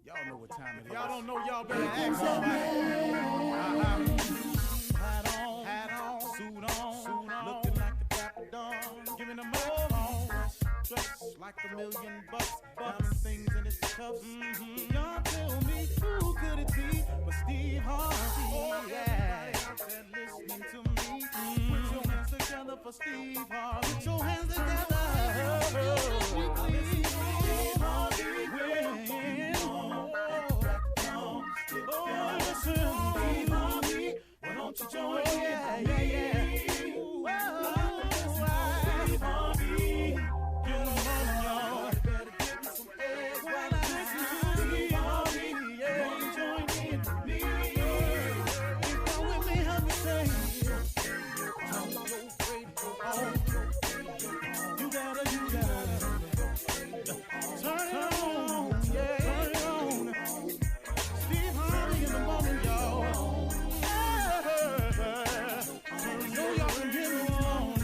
Y'all know what time it is. Y'all don't know, y'all better ask somebody. Hat on, suit on, looking like the Dapper Dawn, giving them microphone, dressed like $1,000,000, diamond things in its cups. Y'all tell me who could it be but Steve Harvey? Oh yeah, listening to me. Put your hands together for Steve Harvey. Put your hands together. Steve Harvey. Oh, listen, Steve Harvey. Why don't you join me? Yeah. Steve Harvey. Get on, y'all. Better give me some eggs while I listen to Steve Harvey. Yeah, join in with me. Come with me, help me say. I'm so grateful. You gotta turn it on. Yeah, turn it on. Steve Harvey in the morning, y'all. So y'all can get it on.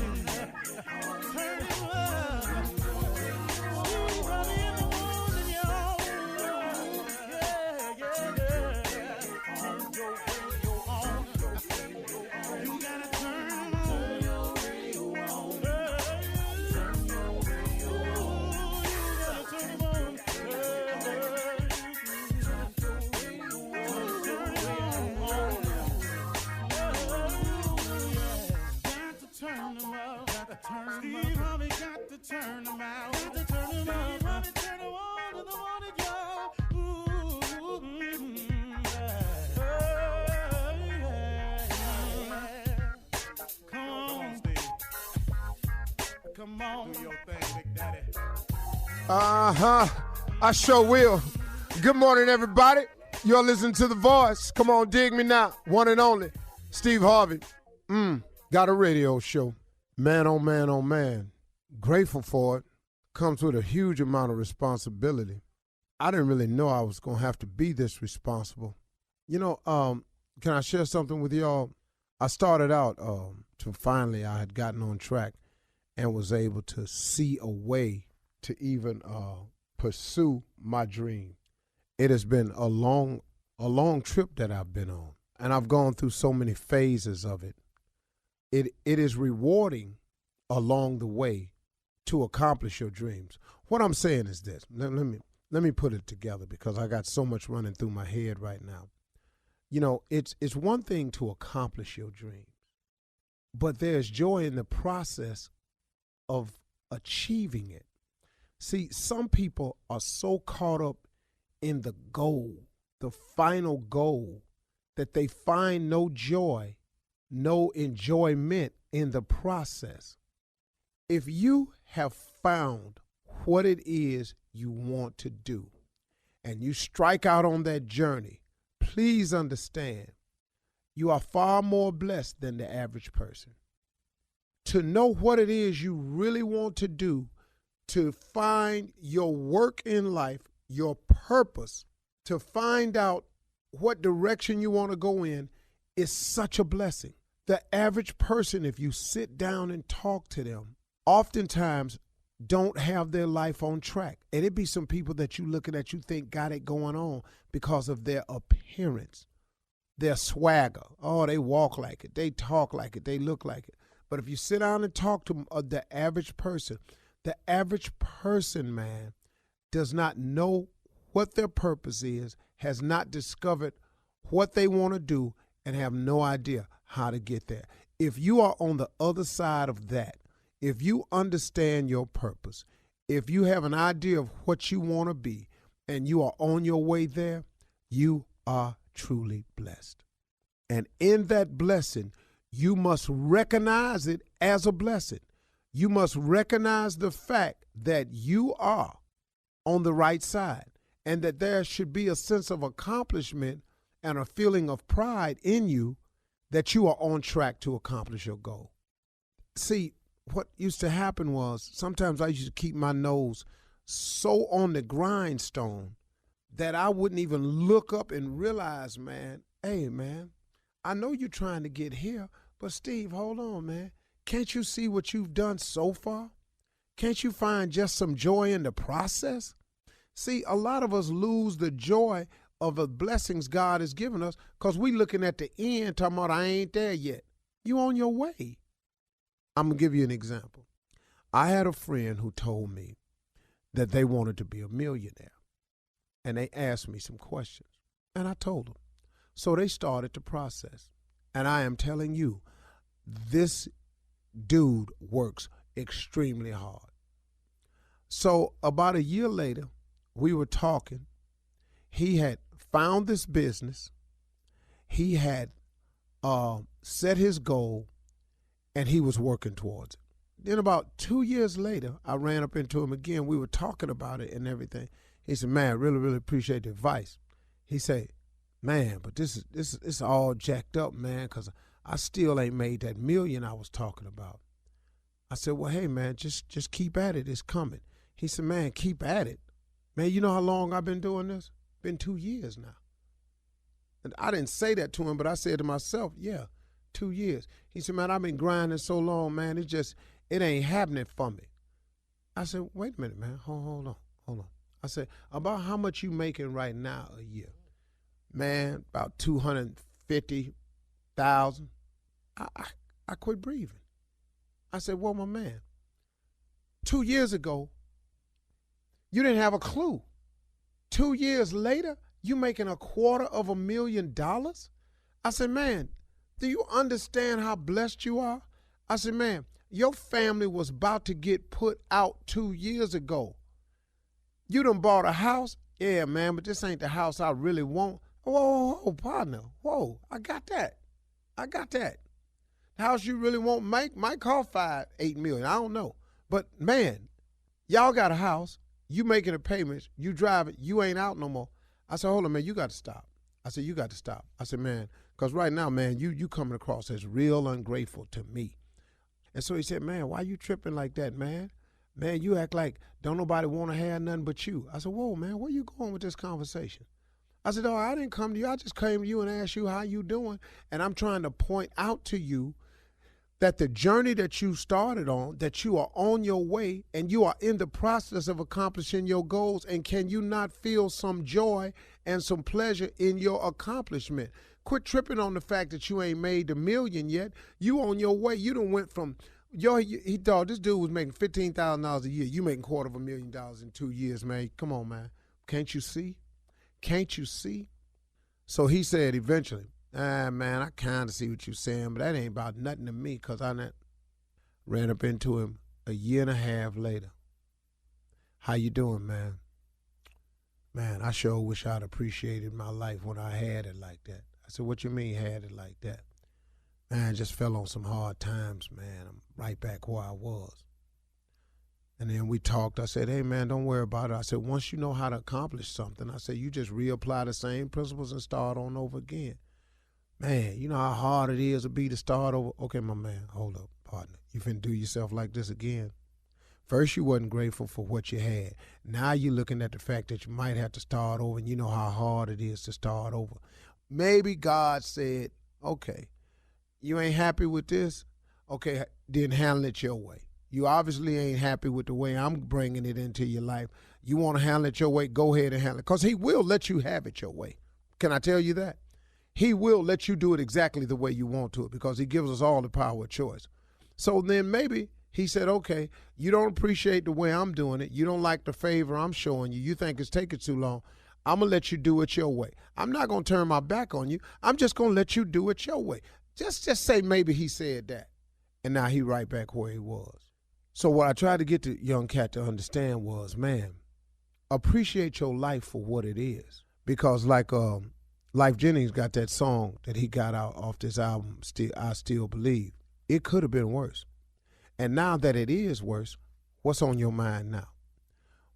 Turn it up. Steve Harvey in the morning, y'all. Yeah. Turn your radio on. You gotta turn your radio on. Turn your radio on. You gotta turn it on. Turn them up, Steve Harvey got to turn them out. Got to turn them out. Steve Harvey turn them on in the morning, y'all. Come on, Steve. Come on. Do your thing, Big Daddy. I sure will. Good morning, everybody. You're listening to The Voice. Come on, dig me now. One and only, Steve Harvey. Got a radio show. Man, oh man, oh man. Grateful for it. Comes with a huge amount of responsibility. I didn't really know I was going to have to be this responsible. You know, can I share something with y'all? I started out to finally I had gotten on track and was able to see a way to even pursue my dream. It has been a long trip that I've been on, and I've gone through so many phases of it. It is rewarding along the way to accomplish your dreams. What I'm saying is this. Let me put it together because I got so much running through my head right now. You know, it's one thing to accomplish your dreams, but there's joy in the process of achieving it. See, some people are so caught up in the goal, the final goal, that they find no joy, no enjoyment in the process. If you have found what it is you want to do and you strike out on that journey, please understand you are far more blessed than the average person. To know what it is you really want to do, to find your work in life, your purpose, to find out what direction you want to go in is such a blessing. The average person, if you sit down and talk to them, oftentimes don't have their life on track. And it be some people that you looking at, you think got it going on because of their appearance, their swagger. Oh, they walk like it, they talk like it, they look like it. But if you sit down and talk to the average person, man, does not know what their purpose is, has not discovered what they want to do, and have no idea how to get there. If you are on the other side of that, if you understand your purpose, if you have an idea of what you want to be, and you are on your way there, you are truly blessed. And in that blessing, you must recognize it as a blessing. You must recognize the fact that you are on the right side and that there should be a sense of accomplishment and a feeling of pride in you that you are on track to accomplish your goal. See, what used to happen was sometimes I used to keep my nose so on the grindstone that I wouldn't even look up and realize, man, hey, man, I know you're trying to get here, but Steve, hold on, man. Can't you see what you've done so far? Can't you find just some joy in the process? See, a lot of us lose the joy of the blessings God has given us because we looking at the end talking about I ain't there yet. You on your way. I'm going to give you an example. I had a friend who told me that they wanted to be a millionaire. And they asked me some questions. And I told them. So they started the process. And I am telling you, this dude works extremely hard. So about a year later, we were talking. He had found this business. He had set his goal, and he was working towards it. Then about 2 years later, I ran up into him again. We were talking about it and everything. He said, man, I really, really appreciate the advice. He said, man, but this is all jacked up, man, because I still ain't made that million I was talking about. I said, well, hey, man, just keep at it. It's coming. He said, man, keep at it. Man, you know how long I've been doing this? Been 2 years now. And I didn't say that to him, but I said to myself, yeah, 2 years. He said, man, I've been grinding so long, man, it ain't happening for me. I said, wait a minute, man, hold on. I said, about how much you making right now a year? Man, about $250,000. I quit breathing. I said, well, my man, 2 years ago, you didn't have a clue. 2 years later, you making $250,000? I said, man, do you understand how blessed you are? I said, man, your family was about to get put out 2 years ago. You done bought a house? Yeah, man, but this ain't the house I really want. Whoa, partner. Whoa, I got that. The house you really want might cost $5-8 million. I don't know. But, man, y'all got a house. You making the payments. You drive it. You ain't out no more. I said, hold on, man, you got to stop. I said, you got to stop. I said, man, because right now, man, you coming across as real ungrateful to me. And so he said, man, why you tripping like that, man? Man, you act like don't nobody want to have nothing but you. I said, whoa, man, where you going with this conversation? I said, oh, I didn't come to you. I just came to you and asked you how you doing. And I'm trying to point out to you that the journey that you started on, that you are on your way and you are in the process of accomplishing your goals. And can you not feel some joy and some pleasure in your accomplishment? Quit tripping on the fact that you ain't made the million yet. You on your way. You done went from, he thought this dude was making $15,000 a year. You making $250,000 in 2 years, man. Come on, man. Can't you see? Can't you see? So he said eventually, man, I kind of see what you're saying, but that ain't about nothing to me because I ran up into him a year and a half later. How you doing, man? Man, I sure wish I'd appreciated my life when I had it like that. I said, what you mean had it like that? Man, I just fell on some hard times, man. I'm right back where I was. And then we talked. I said, hey, man, don't worry about it. I said, once you know how to accomplish something, I said, you just reapply the same principles and start on over again. Man, you know how hard it is to start over? Okay, my man, hold up, partner. You finna do yourself like this again? First, you wasn't grateful for what you had. Now you're looking at the fact that you might have to start over, and you know how hard it is to start over. Maybe God said, okay, you ain't happy with this? Okay, then handle it your way. You obviously ain't happy with the way I'm bringing it into your life. You want to handle it your way, go ahead and handle it. Because he will let you have it your way. Can I tell you that? He will let you do it exactly the way you want to because he gives us all the power of choice. So then maybe he said, okay, you don't appreciate the way I'm doing it. You don't like the favor I'm showing you. You think it's taking too long. I'm going to let you do it your way. I'm not going to turn my back on you. I'm just going to let you do it your way. Just say maybe he said that. And now he right back where he was. So what I tried to get the young cat to understand was, man, appreciate your life for what it is. Because like Life Jennings got that song that he got out off this album, I Still Believe. It could have been worse. And now that it is worse, what's on your mind now?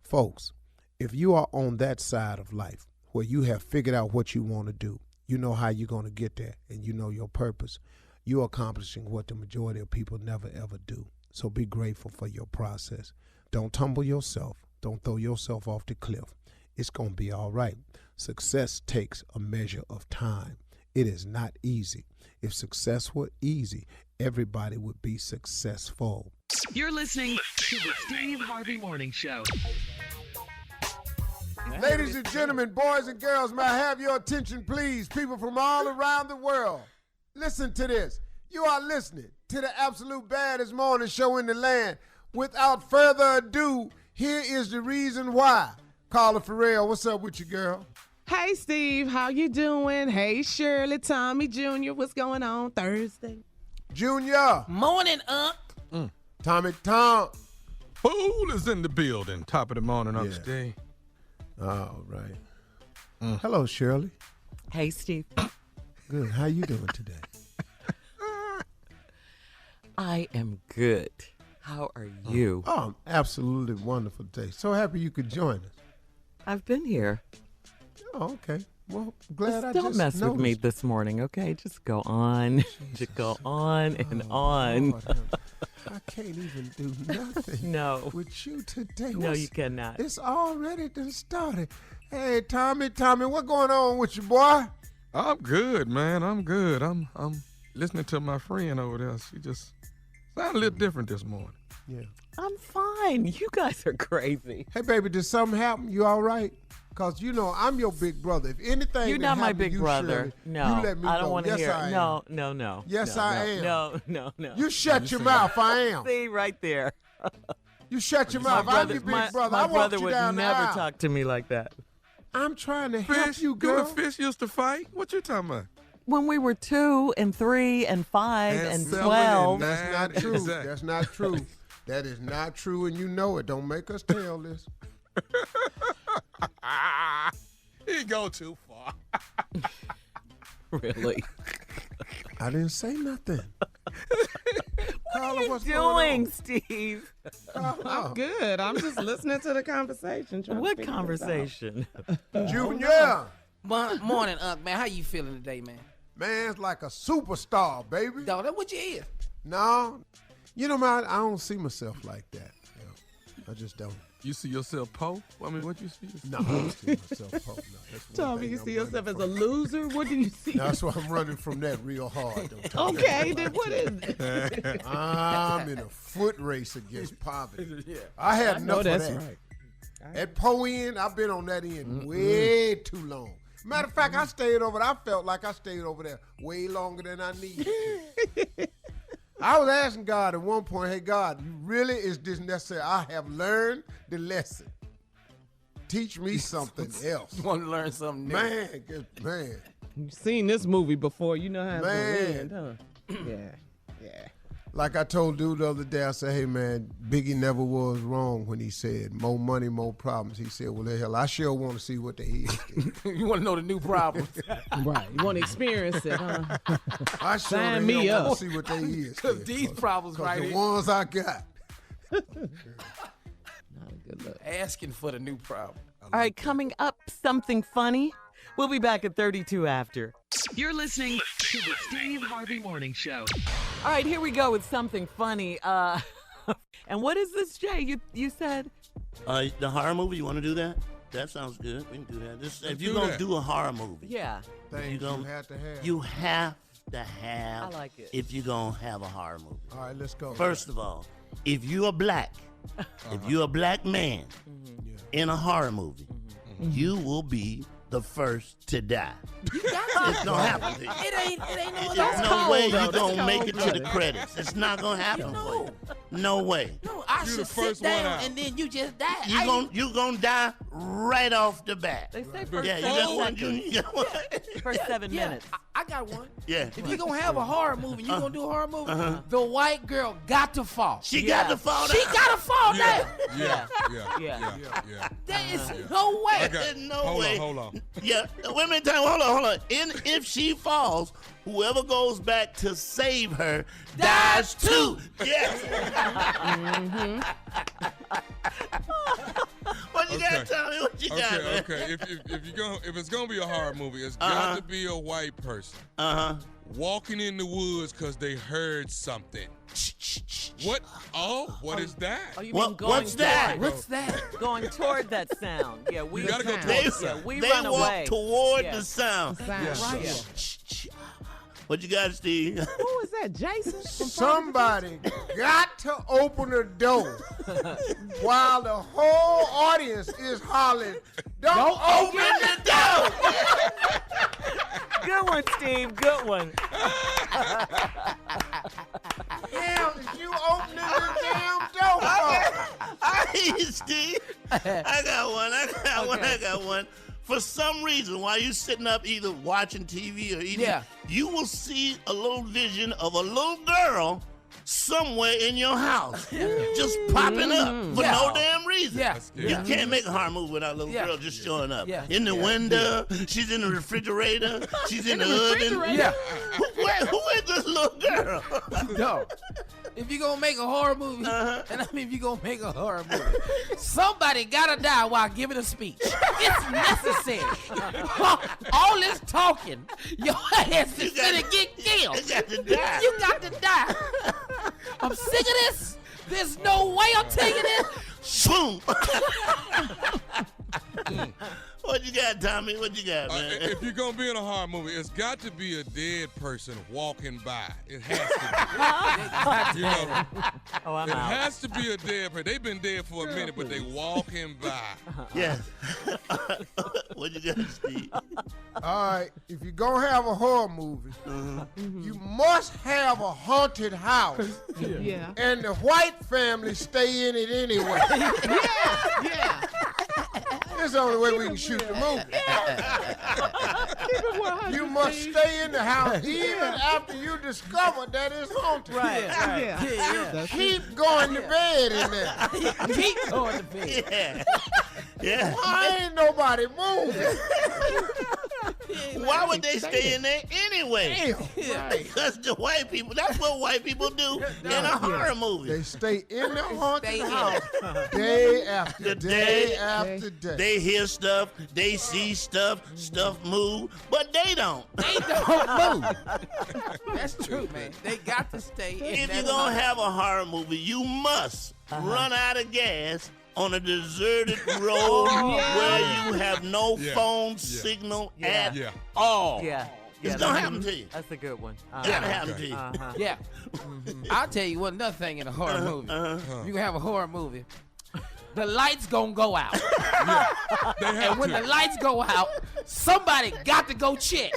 Folks, if you are on that side of life where you have figured out what you want to do, you know how you're going to get there, and you know your purpose, you're accomplishing what the majority of people never, ever do. So be grateful for your process. Don't tumble yourself. Don't throw yourself off the cliff. It's going to be all right. Success takes a measure of time. It is not easy. If success were easy, everybody would be successful. You're listening to the Steve Harvey Morning Show. Ladies and gentlemen, boys and girls, may I have your attention, please? People from all around the world, listen to this. You are listening to the absolute baddest morning show in the land. Without further ado, here is the reason why. Carla Ferrell, what's up with you, girl? Hey, Steve, how you doing? Hey, Shirley, Tommy Jr., what's going on Thursday? Junior. Morning, Tommy Tom. Fool is in the building. Top of the morning, Steve. All right. Hello, Shirley. Hey, Steve. Good. How you doing today? I am good. How are you? Oh, absolutely wonderful day. So happy you could join us. I've been here. Oh, okay. Well, glad I just Don't mess with me noticed. this morning, okay? Just go on. Just go on and on. Lord, I can't even do nothing No. with you today. No, you cannot. It's already done started. Hey, Tommy, what going on with you, boy? I'm good, man. I'm good. I'm listening to my friend over there. She just sounded a little different this morning. Yeah. I'm fine. You guys are crazy. Hey, baby, did something happen? You all right? Because, you know, I'm your big brother. If anything You're that not my happened to big you, brother. Shirley, No, you let me I don't know. want to Yes, hear I it. am. No. Yes, no, I am. No. You shut your mouth. I am. See, right there. You shut your mouth. I'm your big brother. My I walked brother you would down the never aisle. talk to me like that. I'm trying to help Fish, you, you girl. and Fish used to fight? What you talking about? When we were 2 and 3 and 5 and 7 12. and That's not true. Exactly. That's not true. That is not true, and you know it. Don't make us tell this. He go too far. Really? I didn't say nothing. Carla, What what's are you going doing, Steve? on? Good. I'm just listening to the conversation. trying to What figure it out. conversation? Junior. Morning, man. How you feeling today, man? Man's like a superstar, baby. Dog, that's what you is. No. You know, man, I don't see myself like that. You know, I just don't. You see yourself Poe? I mean, what you see? No, I don't see myself. No, that's one Tommy, thing you I'm see yourself as running a loser? What do you see? from. That's why I'm running from that real hard. Don't tell me Okay, that. then what is it? I'm in a foot race against poverty. I had enough No, of that's that. right. At Poe end, I've been on that end way too long. Matter of fact, I stayed over there. I felt like I stayed over there way longer than I needed to. I was asking God at one point, hey, God, really is this necessary? I have learned the lesson. Teach me something else. You want to learn something new? Man. You've seen this movie before. You know how it's going Man. to end, huh? Yeah. Like I told dude the other day, I said, hey, man, Biggie never was wrong when he said, more money, more problems. He said, well, the hell, I sure want to see what they is. You want to know the new problems? Right. You want to experience it, huh? I sure Sign the hell me want up. to see what they is. Because these problems right the here. ones I got. Not a good look. Asking for the new problem. All right, coming up, something funny. We'll be back at 32 after. You're listening to the Steve Harvey Morning Show. All right, here we go with something funny. And what is this, Jay? You said? The horror movie, you want to do that? That sounds good. We can do that. If you're going to do a horror movie, Yeah. Things you have to have. you have to have, I like it. if you're going to have a horror movie. All right, let's go. First of all, if you're black, if you're a black man in a horror movie, you will be the first to die. It's gonna happen to you. It ain't no There's other. no way cold, you're though. gonna That's make cold it to the blooded. credits. It's not gonna happen for you. No way. No, I You the should sit first one down out. and then you just die. You gonna die right off the bat. They say for Yeah, you 7 got one. seconds. You got one. For 7 minutes. I got one. Yeah. If you're going to have a horror movie, you going to do a horror movie, the white girl got to fall. She Yeah. got to fall down. She got to fall down. Yeah. There is no way. There's no way. Hold on. Yeah, wait a minute. Hold on. And if she falls, whoever goes back to save her dies too. Yes. What you got, Tommy? What you got, man? Okay. If it's gonna be a horror movie, it's got to be a white person walking in the woods because they heard something. What? Oh, what is that? Oh, you What- mean going what's that? toward- What's that? Going toward that sound. Yeah, we You gotta go sound. toward They, the sound. Yeah, we they run walk away. toward Yeah. the sound. Sound. Right. Yeah. What you got, Steve? Who is that, Jason? Somebody got to open the door while the whole audience is hollering, don't open the door! Good one, Steve. Good one. Hell, is you opening the damn door for? I hear you, Steve. I got one. For some reason, while you're sitting up either watching TV or eating, you will see a little vision of a little girl somewhere in your house just popping up for no damn reason. You can't make a horror movie without a little girl just showing up. In the window, she's in the refrigerator, she's in the oven. Who is this little girl? No. If you're going to make a horror movie, and I mean if you're going to make a horror movie, somebody got to die while giving a speech. It's necessary. All this talking, your ass is going to get killed. You got to die. You got to die. I'm sick of this. There's no way I'm taking it. Shoom. What you got, Tommy? What you got, man? If you're going to be in a horror movie, it's got to be a dead person walking by. It has to be. It has to be a dead person. They've been dead for a minute, but they walking by. Yeah. What you got, Steve? All right, if you're going to have a horror movie, you must have a haunted house. Yeah. And the white family stay in it anyway. Yeah. It's the only way we can shoot the movie. You must stay in the house even after you discover that it's haunted. Keep going to bed in there. Keep going to bed. Yeah. Why ain't nobody moving? Why would they stay in there anyway? Because the white people, that's what white people do in a horror movie. They stay in the haunted house day after day after day. They hear stuff, they see stuff move, but they don't. They don't move. That's true, man. They got to stay in If that you're going to house. have a horror movie, you must run out of gas on a deserted road where you have no phone signal at all. It's going to happen to you. That's a good one. It's going to happen to you. Yeah. I'll tell you another thing in a horror movie. You can have a horror movie. The lights gonna go out. And when the lights go out, somebody got to go check.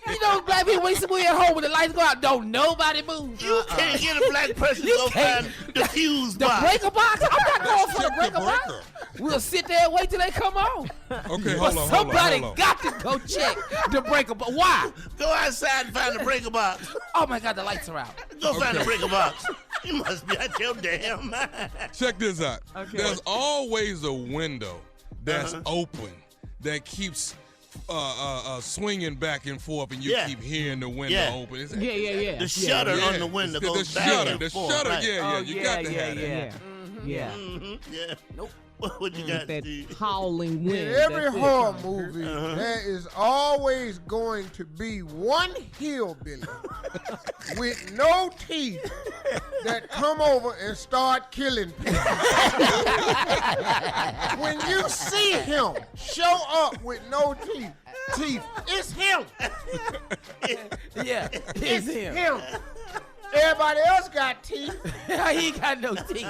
You know, black people, when we at home when the lights go out, don't nobody move. You can't get a black person to go find the fuse box. The breaker box? I'm not going for the breaker box. We'll sit there and wait till they come on. Okay, But somebody got to go check the breaker box. Why? Go outside and find the breaker box. Oh my God, the lights are out. Go find the breaker box. You must be out your damn mind. Check this out. There's always a window that's open that keeps swinging back and forth, and you keep hearing the window open. It's, The shutter on the window goes back and forth. The shutter, right. you got to have that. Yeah. Nope. What you got, That Steve? howling wind. In every that's it. horror movie, there is always going to be one hillbilly with no teeth that come over and start killing people. When you see him show up with no teeth, it's him. Yeah, it's him. Everybody else got teeth. He ain't got no teeth.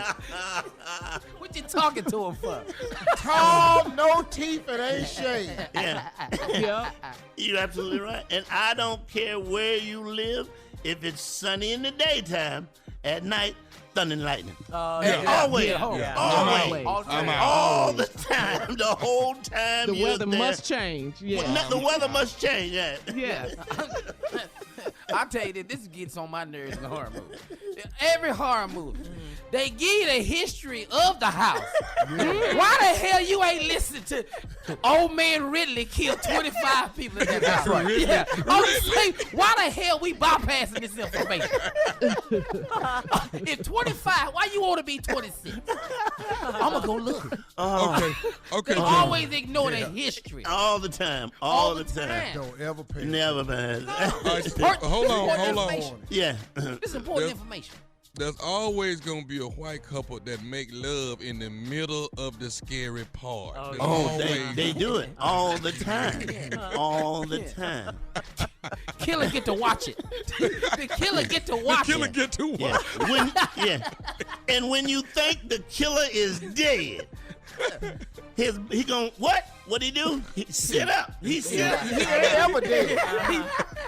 What you talking to him for? Tall, no teeth, and ain't shaved. Yeah. You're absolutely right. And I don't care where you live, if it's sunny in the daytime, at night, thunder and lightning. Always. All the time. The whole time. The weather must change. Yeah. The weather must change. Yeah. I'll tell you this gets on my nerves in a horror movie. Every horror movie, they give you the history of the house. Why the hell you ain't listening to old man Ridley killed 25 people in that house? Yeah. Why the hell we bypassing this information? If 25, why you want to be 26? I'm going to go look. Okay. They always ignore the history. All the time. All the time. Don't ever pay. Never pass. Hold on. Yeah. This is important information. There's always gonna be a white couple that make love in the middle of the scary part. They do it all the time. All the time. Killer get to watch it. The killer get to watch The killer it. get to Yeah. And when you think the killer is dead, he gon' what? What'd he do? He sit up. He sit up. He ain't ever dead.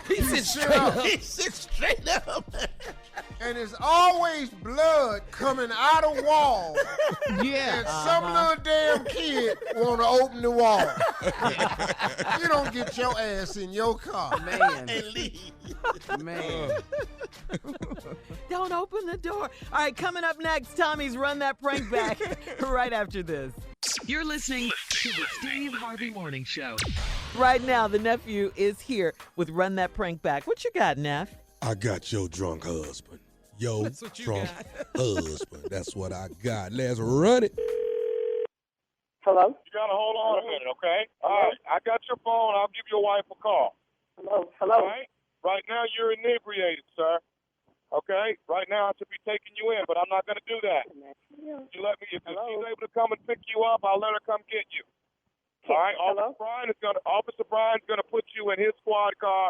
He sits straight up. He sits straight up. And it's always blood coming out of wall. Yeah. And some little damn kid want to open the wall. You don't get your ass in your car. Man. And leave. Man. Don't open the door. All right, coming up next, Tommy's Run That Prank Back right after this. You're listening to the Steve Harvey Morning Show. Right now, the nephew is here with Run That Prank Back. What you got, Neff? I got your drunk husband. Yo, That's what you drunk got. husband. That's what I got. Let's run it. Hello? You gotta hold on a minute, okay? All right, I got your phone. I'll give your wife a call. Hello? All right? Right now, you're inebriated, sir. Okay? Right now, I should be taking you in, but I'm not gonna do that. You let me. If she's able to come and pick you up, I'll let her come get you. All right? Hello? Officer Brian's gonna put you in his squad car.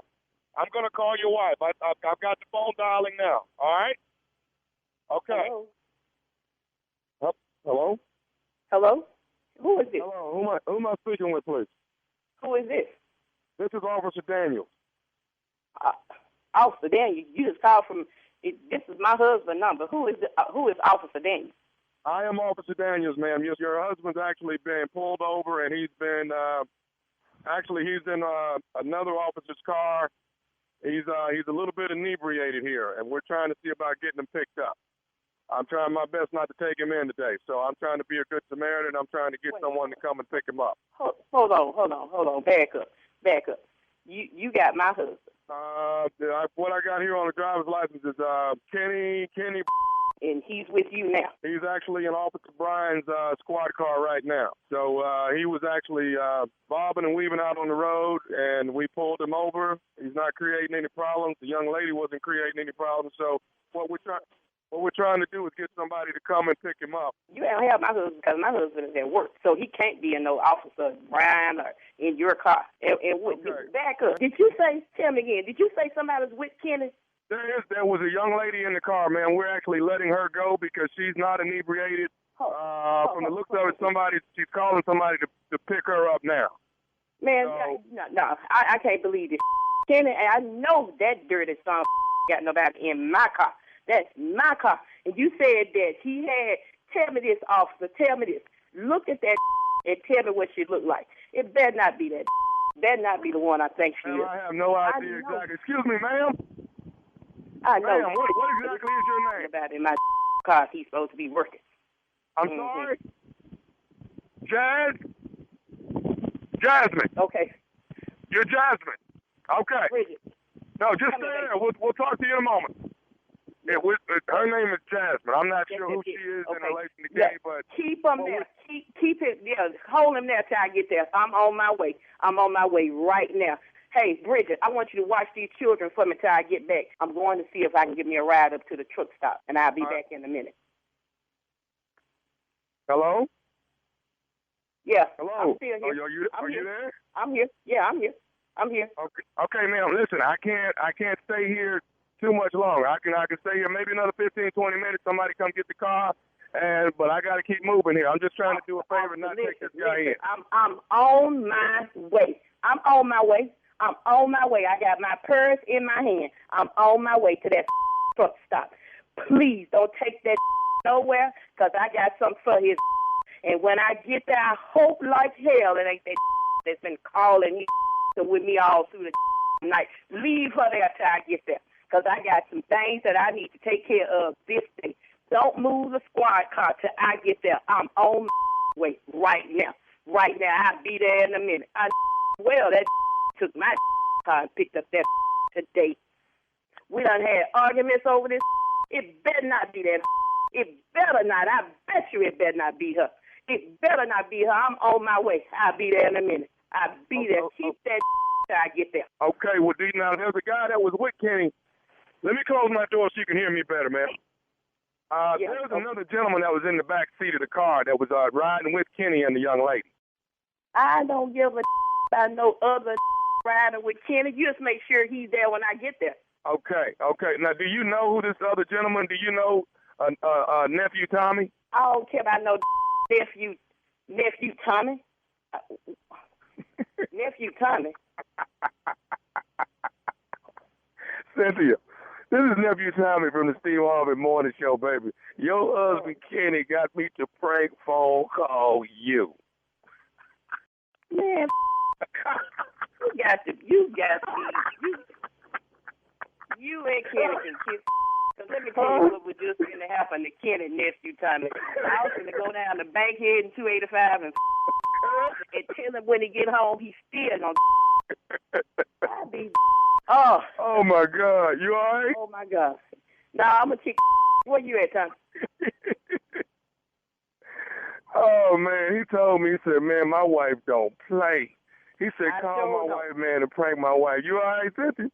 I'm gonna call your wife. I've got the phone dialing now. All right? Okay. Hello? Hello? Hello? Who is this? Hello. Who am I speaking with, please? Who is this? This is Officer Daniels. Officer Daniel. You just called from. This is my husband's number. Who is Officer Daniel? I am Officer Daniels, ma'am. Your husband's actually been pulled over, and he's been he's in another officer's car. He's a little bit inebriated here, and we're trying to see about getting him picked up. I'm trying my best not to take him in today, so I'm trying to be a good Samaritan. I'm trying to get someone to come and pick him up. Hold on. Back up. You got my husband. What I got here on the driver's license is Kenny. And he's with you now. He's actually in Officer Brian's squad car right now. So he was actually bobbing and weaving out on the road, and we pulled him over. He's not creating any problems. The young lady wasn't creating any problems. So what we're trying to do is get somebody to come and pick him up. You don't have my husband because my husband is at work, so he can't be in no Officer Brian or in your car. And back up. Tell me again, did you say somebody's with Kenny? There was a young lady in the car, man. We're actually letting her go because she's not inebriated. From the looks of it, she's calling somebody to pick her up now. Man, no, I can't believe this. Kenny, I know that dirty son got nobody in my car. That's my car. And you said that he had, tell me this, officer, tell me this. Look at that and tell me what she looked like. It better not be that. Better not be the one I think she is. I have no idea exactly. Excuse me, ma'am. I know. Ma'am, what exactly is your name? About in my car, he's supposed to be working. I'm sorry? Jasmine. Okay. You're Jasmine. Okay. Bridget. No, just stay there. We'll talk to you in a moment. Her name is Jasmine. I'm not sure who she is in relation to Kenny, but keep him there. Keep it. Yeah, hold him there till I get there. I'm on my way. I'm on my way right now. Hey, Bridget, I want you to watch these children for me till I get back. I'm going to see if I can get me a ride up to the truck stop, and I'll be back in a minute. Hello? Yeah. Hello? I'm still here. Are you there? I'm here. Yeah, I'm here. Okay, ma'am. Listen, I can't stay here too much longer. I can stay here maybe another 15, 20 minutes. Somebody come get the car, but I got to keep moving here. I'm just trying to do a favor and not take this guy in. I'm on my way. I'm on my way. I got my purse in my hand. I'm on my way to that truck stop. Please don't take that nowhere, because I got something for his. And when I get there, I hope like hell it ain't that that's been calling me with me all through the night. Leave her there till I get there, because I got some things that I need to take care of this day. Don't move the squad car till I get there. I'm on my way right now. I'll be there in a minute. That took my car and picked up that today. We done had arguments over this. It better not be that. It better not. I bet you it better not be her. It better not be her. I'm on my way. I'll be there in a minute. I'll be there. Keep that till I get there. Okay, well, D, now there's a guy that was with Kenny. Let me close my door so you can hear me better, man. There's another gentleman that was in the back seat of the car that was riding with Kenny and the young lady. I don't give a about no other riding with Kenny. You just make sure he's there when I get there. Okay. Now, do you know who this other gentleman? Do you know nephew Tommy? I don't care about no nephew Tommy. Nephew Tommy. Cynthia, this is nephew Tommy from the Steve Harvey Morning Show, baby. Your husband Kenny got me to prank phone call you. Man, you and Kenny can kiss. So let me tell you what was just going to happen to Kenny nephew Tommy. I was going to go down to Bankhead and 285 and tell him when he get home he's still going to be. Oh my God, you all right? Oh my God. Nah, I'm going to kick. Where you at, Tommy? Oh man, he told me, he said, man, my wife don't play. He said, call my wife, man, and prank my wife. You all right, Cynthia?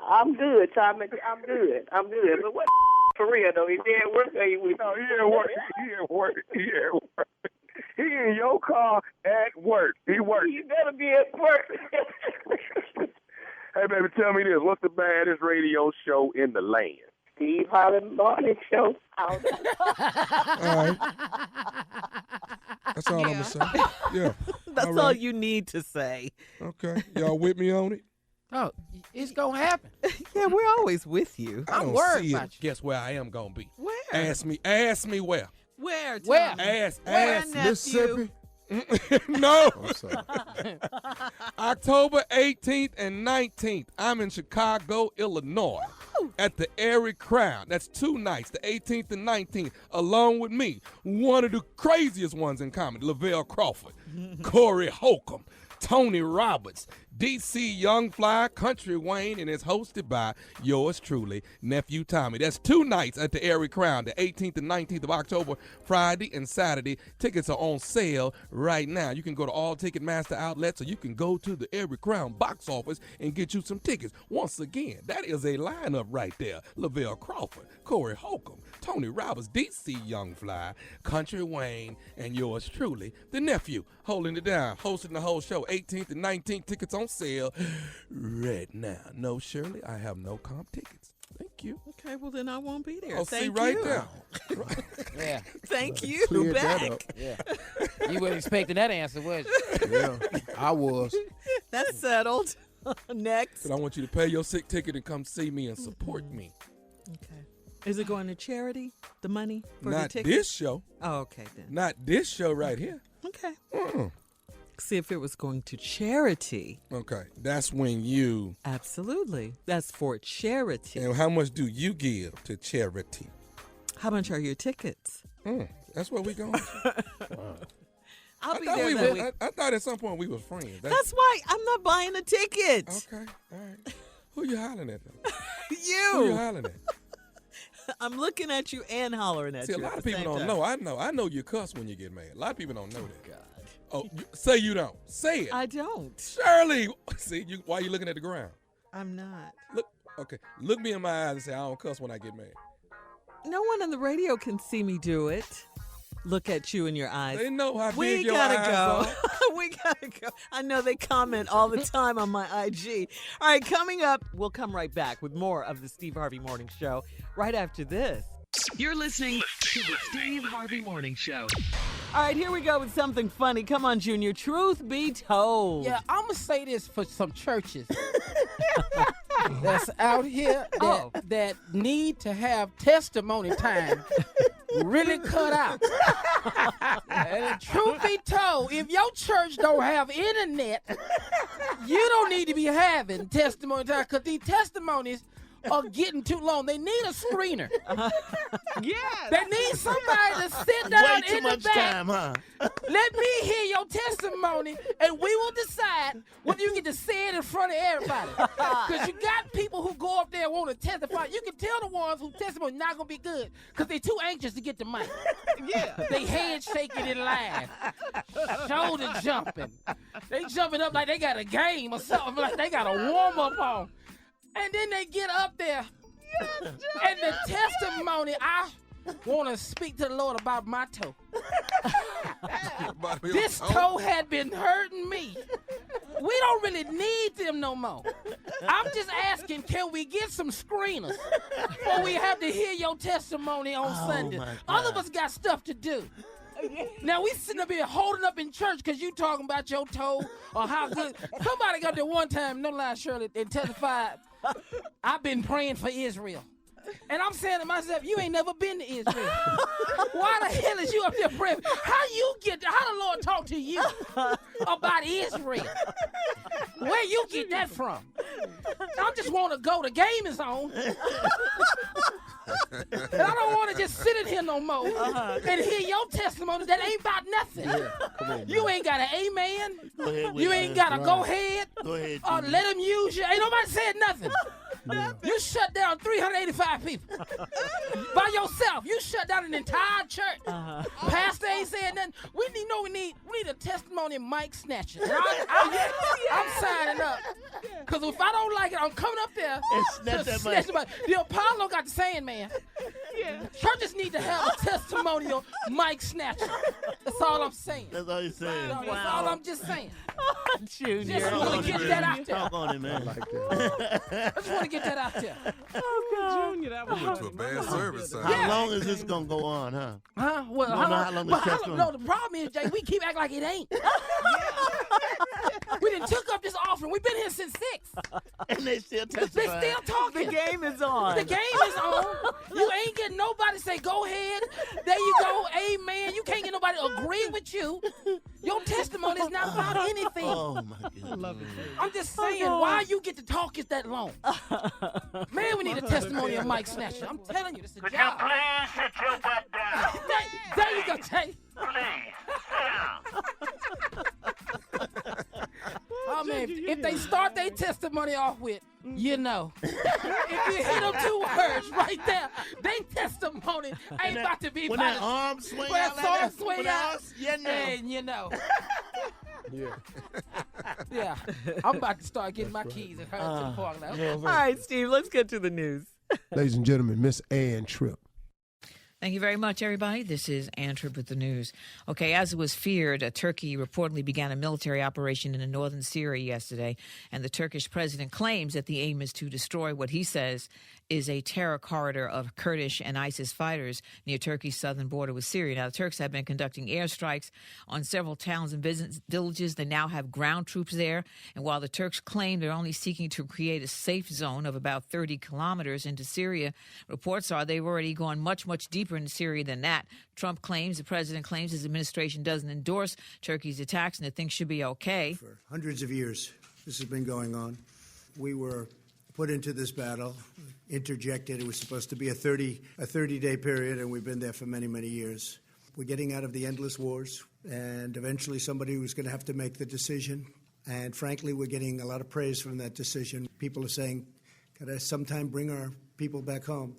I'm good, Tommy. I'm good. But what for real, though? Is he at work or he with No, he at work. He in your car at work. He works. You better be at work. Hey, baby, tell me this. What's the baddest radio show in the land? Steve Harvey Morning Show. All right. That's all I'm going to say. Yeah. That's all you need to say. Okay. Y'all with me on it? Oh, it's going to happen. Yeah, we're always with you. I'm worried about you. Guess where I am going to be? Where? Ask me where. Where, Tommy? Where? Ask. Mississippi. No. I'm sorry. October 18th and 19th, I'm in Chicago, Illinois, at the Airy Crown. That's 2 nights, the 18th and 19th, along with me, one of the craziest ones in comedy, Lavelle Crawford, Corey Holcomb, Tony Roberts, DC Young Fly, Country Wayne, and it's hosted by yours truly, Nephew Tommy. That's 2 nights at the Airy Crown, the 18th and 19th of October, Friday and Saturday. Tickets are on sale right now. You can go to all Ticketmaster outlets, or you can go to the Airy Crown box office and get you some tickets. Once again, that is a lineup right there. Lavelle Crawford, Corey Holcomb, Tony Roberts, DC Young Fly, Country Wayne, and yours truly, the Nephew, holding it down, hosting the whole show, 18th and 19th. Tickets on sale right now. No, Shirley, I have no comp tickets. Thank you. Okay, well then I won't be there. Oh, Thank see right you. there. Yeah. Thank you. Cleared that Back. up. Yeah. You weren't expecting that answer, was you? Yeah, I was. That's settled. Next. But I want you to pay your sick ticket and come see me and support me. Okay. Is it going to charity? The money for the Not ticket? this show. Oh, okay then. Not this show right here. Okay. Mm. See if it was going to charity. Okay, that's when you. Absolutely. That's for charity. And how much do you give to charity? How much are your tickets? That's where we going. I'll be there that week. I thought at some point we were friends. That's why I'm not buying a ticket. Okay, all right. Who you hollering at, though? Who you You. hollering at? I'm looking at you and hollering at See, you. a lot at of the people same don't time. know. I know you cuss when you get mad. A lot of people don't know that. God. Oh, say you don't. Say it. I don't. Shirley. See, why you looking at the ground? I'm not. Look me in my eyes and say, I don't cuss when I get mad. No one on the radio can see me do it. Look at you in your eyes. They know how We big your gotta eyes go. are. We gotta go. I know they comment all the time on my IG. All right, coming up, we'll come right back with more of the Steve Harvey Morning Show right after this. You're listening to the Steve Harvey Morning Show. All right, here we go with something funny. Come on, Junior. Truth be told. Yeah, I'm going to say this for some churches that's out here that need to have testimony time really cut out. And truth be told, if your church don't have internet, you don't need to be having testimony time, because these testimonies are getting too long. They need a screener. Yes. They need somebody to sit down Way too in the much back. time, huh? Let me hear your testimony, and we will decide whether you get to say it in front of everybody. Because you got people who go up there and want to testify. You can tell the ones who testimony not going to be good because they're too anxious to get the mic. Yeah. They head shaking in line, shoulder jumping. They jumping up like they got a game or something, like they got a warm-up on. And then they get up there, and the testimony, I want to speak to the Lord about my toe. This toe had been hurting me We don't really need them no more. I'm just asking, can we get some screeners before we have to hear your testimony on Sunday? Other of us got stuff to do. Now we sitting up here holding up in church because you talking about your toe or how good. Somebody got there one time, no lie, Shirley, and testified, I've been praying for Israel. And I'm saying to myself, you ain't never been to Israel. Why the hell is you up there praying? How the Lord talk to you about Israel? Where you get that from? I just want to go. The game is on. And I don't want to just sit in here no more and hear your testimony that ain't about nothing. Yeah, come on, you ain't got an amen. Ahead, you ain't got a go ahead. Go ahead. Or let him use you. Ain't nobody said nothing. Yeah. You shut down 385 people by yourself. You shut down an entire church. Pastor ain't saying nothing. We need a testimony mic snatcher. And I'm signing up. Because if I don't like it, I'm coming up there and to snatch the mic. The Apollo got the saying, man. Yeah. Churches need to have a testimonial mic snatcher. That's all I'm saying. That's all you're saying. That's all I'm just saying. Junior. Just want to get that out there. Talk on it, man. I like that. I just want to get that out there. Oh, God. Junior, that Went to a bad service, son. How long is this going to go on, huh? Huh? Well, You don't know how long this testimony- No, the problem is, Jay, we keep acting like it ain't. We done took up this offering. We've been here since 6. And they still They testify. still talking. The game is on. The game is on. You ain't getting nobody say, go ahead. There you go. Amen. You can't get nobody to agree with you. Your testimony is not about anything. Oh, my goodness. I'm just saying, why you get to talk is that long? Man, we need a testimony of Mike Snatcher. I'm telling you, this is a Could job. you please sit your butt down? There you go, Jay. Oh, man, if they start their testimony off with, you know. If you hit them 2 words right there, they testimony ain't about to be When that arm swing out like that, swing when out, that arm- and you know. Yeah. Yeah, I'm about to start getting my keys and hurry to the parking lot. All right, Steve, let's get to the news. Ladies and gentlemen, Miss Ann Tripp. Thank you very much, everybody. This is Ann Tripp with the news. Okay, as it was feared, Turkey reportedly began a military operation in northern Syria yesterday, and the Turkish president claims that the aim is to destroy what he says is a terror corridor of Kurdish and ISIS fighters near Turkey's southern border with Syria. Now, the Turks have been conducting airstrikes on several towns and villages. They now have ground troops there. And while the Turks claim they're only seeking to create a safe zone of about 30 kilometers into Syria, reports are they've already gone much, much deeper into Syria than that. The president claims his administration doesn't endorse Turkey's attacks and that things should be okay. For hundreds of years, this has been going on. We were put into this battle, interjected. It was supposed to be a 30-day period, and we've been there for many, many years. We're getting out of the endless wars, and eventually somebody was going to have to make the decision. And frankly, we're getting a lot of praise from that decision. People are saying, "Could I sometime bring our people back home?"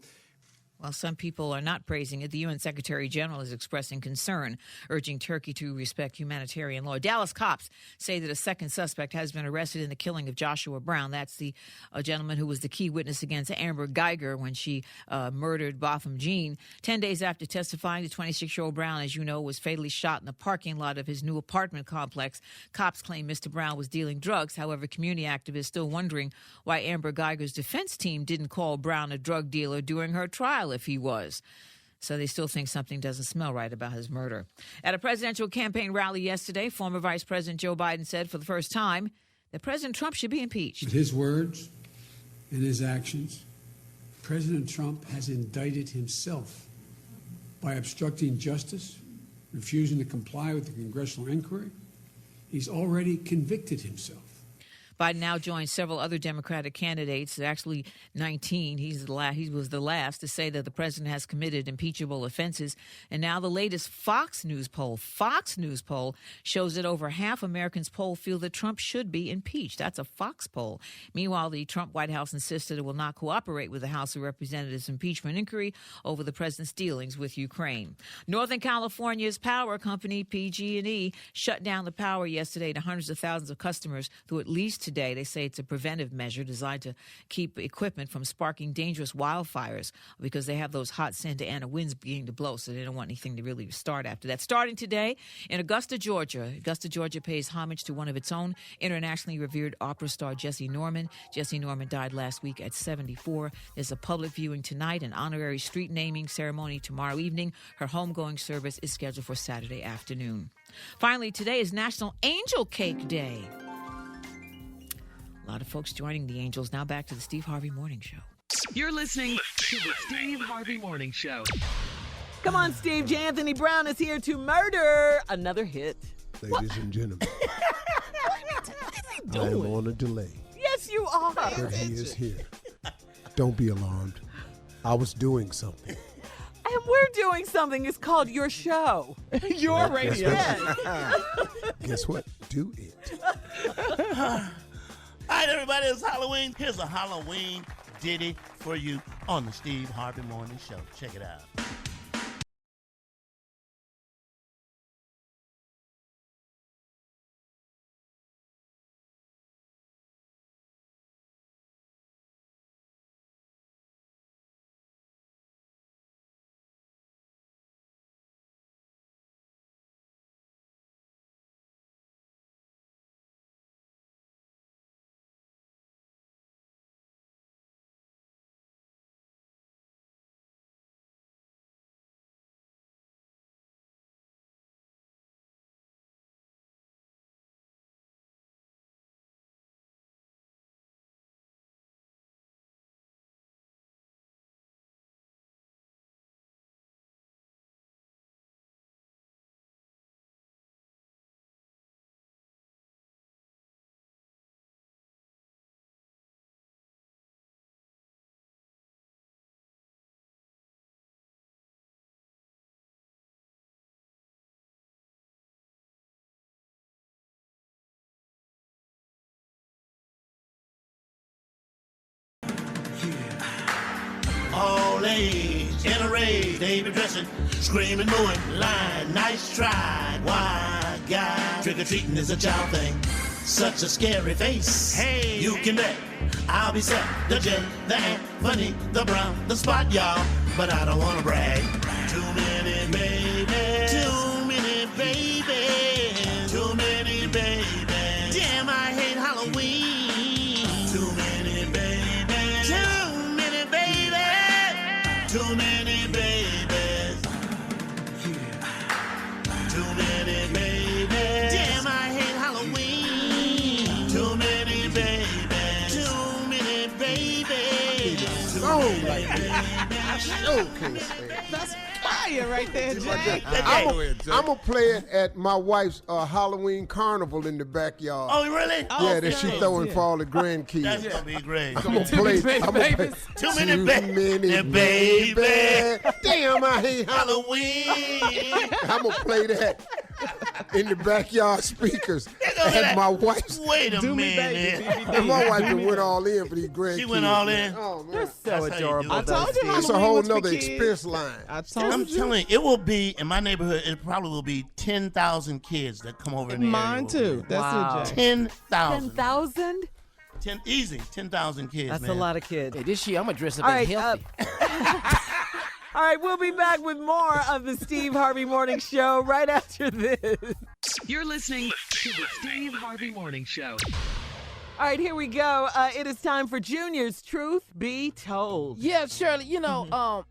While some people are not praising it, the UN Secretary General is expressing concern, urging Turkey to respect humanitarian law. Dallas cops say that a second suspect has been arrested in the killing of Joshua Brown. That's the gentleman who was the key witness against Amber Geiger when she murdered Botham Jean. 10 days after testifying, the 26-year-old Brown, as you know, was fatally shot in the parking lot of his new apartment complex. Cops claim Mr. Brown was dealing drugs. However, community activists still wondering why Amber Geiger's defense team didn't call Brown a drug dealer during her trial if he was. So they still think something doesn't smell right about his murder. At a presidential campaign rally yesterday, former Vice President Joe Biden said for the first time that President Trump should be impeached. With his words and his actions, President Trump has indicted himself by obstructing justice, refusing to comply with the congressional inquiry. He's already convicted himself. Biden now joins several other Democratic candidates, actually 19. He was the last to say that the president has committed impeachable offenses. And now the latest Fox News poll shows that over half Americans polled feel that Trump should be impeached. That's a Fox poll. Meanwhile, the Trump White House insisted it will not cooperate with the House of Representatives impeachment inquiry over the president's dealings with Ukraine. Northern California's power company, PG&E, shut down the power yesterday to hundreds of thousands of customers through at least today. They say it's a preventive measure designed to keep equipment from sparking dangerous wildfires because they have those hot Santa Ana winds beginning to blow, so they don't want anything to really start after that. Starting today in Augusta, Georgia. Augusta, Georgia pays homage to one of its own, internationally revered opera star Jessie Norman. Jessie Norman died last week at 74. There's a public viewing tonight, an honorary street naming ceremony tomorrow evening. Her homegoing service is scheduled for Saturday afternoon. Finally, today is National Angel Cake Day. A lot of folks joining the angels. Now back to the Steve Harvey Morning Show. You're listening to the Steve Harvey Morning Show. Come on, Steve. J. Anthony Brown is here to murder another hit. Ladies and gentlemen, I am on a delay. Yes, you are. But he is here. Don't be alarmed. I was doing something. And we're doing something. It's called your show. Your radio. Guess what? Do it. All right, everybody, it's Halloween. Here's a Halloween ditty for you on the Steve Harvey Morning Show. Check it out. All age, in a rage, they be dressing, screaming, mooing, lying, nice try, why, guy, trick-or-treating is a child thing, such a scary face, hey, you can bet, I'll be set, the J, the Ant, funny, the Brown, the Spot, y'all, but I don't wanna brag, too many babies, too many babies, too many babies, damn, I hate Halloween, too many babies, too many babies. Too many babies. Too many babies. Damn, I hate Halloween. Too many babies. Too many babies. Song like that. I sure can't say it. That's fire right there, Jay. I'm going to play it at my wife's Halloween carnival in the backyard. Oh, really? Yeah, that she throwing for all the grandkids. That's going to be great. I'm going to play. Too many babies. Damn, I hate Halloween. I'm going to play that in the backyard speakers at my wife's. Wait a minute. And my wife went all in for these grandkids. She went all in? Oh, man. You're so adorable. I told you it's a whole nother expense line. I'm telling you, it will be, in my neighborhood, it probably will be 10,000 kids that come over in the Mine too. That's it, Jay. 10,000. 10,000? 10,000 kids, That's man. a lot of kids. Hey, this year I'm gonna dress up All as right, healthy. All right, we'll be back with more of the Steve Harvey Morning Show right after this. You're listening to the Steve Harvey Morning Show. All right, here we go. It is time for Junior's Truth Be Told. Yeah, Shirley, you know,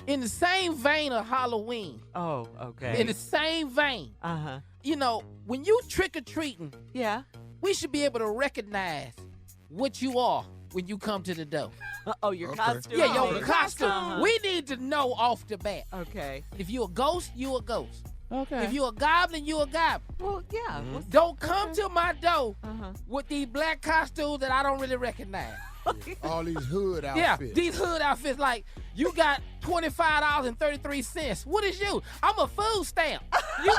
in the same vein of Halloween. Oh, okay. In the same vein. Uh-huh. You know, when you trick-or-treating, yeah, we should be able to recognize what you are when you come to the door. Oh, your costume? Yeah, your Oh, costume. uh-huh. We need to know off the bat. Okay. If you a ghost, you a ghost. Okay. If you a goblin, you a goblin. Well, yeah. Don't come to my door Uh-huh. with these black costumes that I don't really recognize. All these hood Yeah, outfits. these hood outfits, like, you got $25.33. What is you? I'm a food stamp. You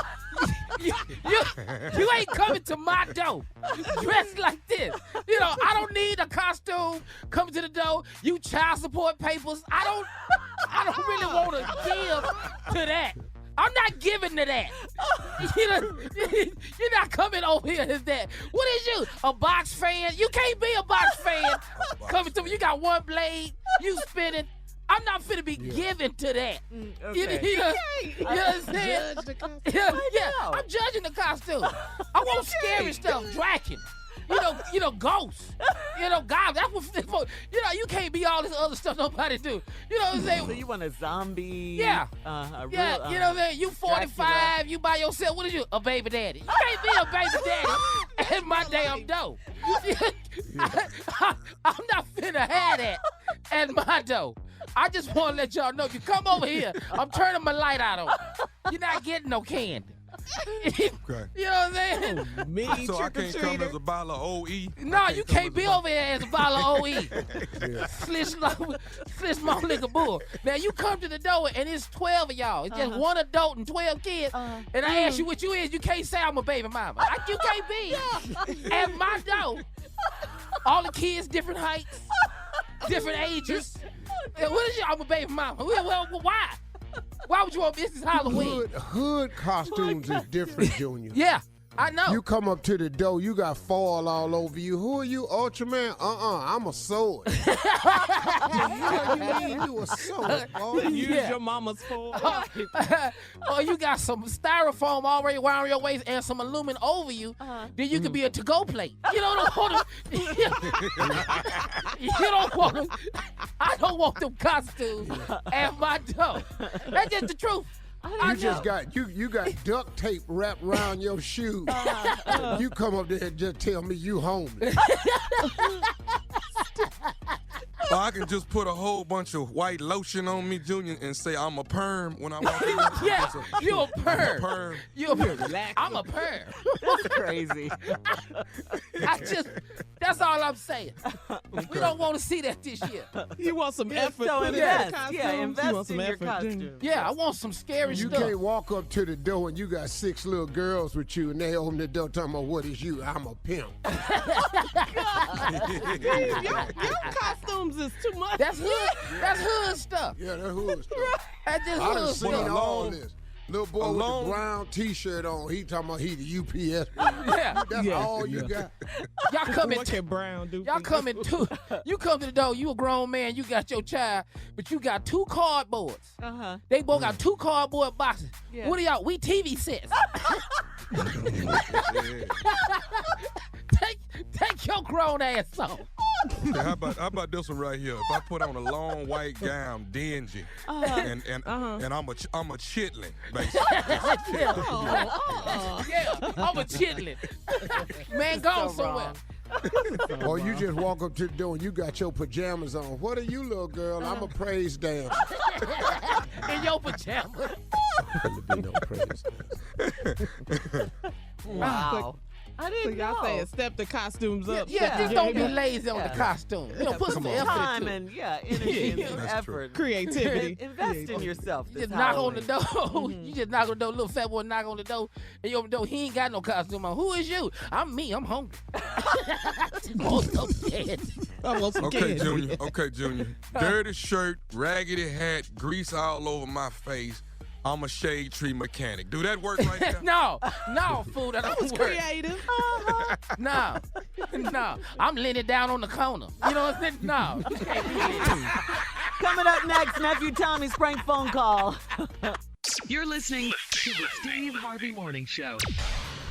ain't coming to my door dressed like this. You know, I don't need a costume coming to the door. You child support papers. I don't really want to give to that. I'm not giving to that. You're not coming over here as that. What is you? A box fan? You can't be a box fan. Coming to me, you got one blade, you spinning. I'm not finna be giving to that. Okay. You know what I'm saying? Yeah, I'm judging the costume. I want scary stuff, Draken. You know, ghosts. God, that's what. You can't be all this other stuff nobody do. You know what I'm saying? So you want a zombie? Yeah. A real, yeah, you know what I'm saying? You 45, Dracula. You by yourself. What is you? A baby daddy. You can't be a baby daddy at my damn door. I'm not finna have that at my door. I just want to let y'all know, if you come over here, I'm turning my light out on. You're not getting no candy. Okay. You know what I'm saying? Me, so I can't come as a bottle of OE? No, you can't be over here as a bottle of OE. Slish my nigga bull. Now, you come to the door, and it's 12 of y'all. It's just one adult and 12 kids. And I ask you what you is, you can't say I'm a baby mama. You can't be at my door. All the kids, different heights, different ages. What is you? I'm a baby mama. Well, why? Why would you want this is Halloween? Hood costumes is different, Junior. Yeah, I know. You come up to the door, you got foil all over you. Who are you, Ultraman? I'm a sword. You mean you a sword, boy? Use your mama's foil. Or you got some styrofoam already around your waist and some aluminum over you. Then you could be a to-go plate. You don't want to. You don't want to. I don't want them costumes at my door. That's just the truth. You got duct tape wrapped around your shoes. You come up there and just tell me you homeless. Or I can just put a whole bunch of white lotion on me, Junior, and say I'm a perm when I walk in. Yeah, you're a perm. I'm a perm. You're a perm. I'm a perm. That's crazy. That's all I'm saying. We don't want to see that this year. You want some effort? So invest. Yeah, you invest want some in your effort, costume. Yeah, I want some scary You stuff. can't walk up to the door and you got 6 little girls with you and they open the door talking about, what is you? I'm a pimp. Your costumes is too much. That's hood. That's hood stuff. Yeah, that's hood stuff. That's just I done hood seen stuff. all this. Little boy with the brown T-shirt on, he talking about he the UPS. Yeah. That's all you got. Y'all come in. What can Brown do? Y'all come in too. You come to the door. You a grown man. You got your child, but you got 2 cardboards. They both got 2 cardboard boxes. Yeah. What are y'all? We TV sets. Take your grown ass on. How about this one right here? If I put on a long white gown, dingy, and I'm a chitlin, basically. Yeah, I'm a chitlin. Man, go somewhere. Or you just walk up to the door and you got your pajamas on. What are you, little girl? I'm a praise dancer. In your pajamas. Be no praise dancer. Wow. I didn't know. Y'all saying step the costumes up. Yeah, just don't be lazy on the costume. You know, put some effort time into it. and energy and some effort. Creativity. Invest in yourself. You just knock on the door. You just knock on the door. Little fat boy knock on the door. And you open the door. He ain't got no costume on. Who is you? I'm me. I'm hungry. I want some candy. Okay, Junior. Dirty shirt, raggedy hat, grease all over my face. I'm a shade tree mechanic. Do that work right there? No, fool. That don't work. Creative. No. I'm leaning down on the corner. You know what I'm saying? No. You can't be leaning. Coming up next, Nephew Tommy's prank phone call. You're listening to the Steve Harvey Morning Show.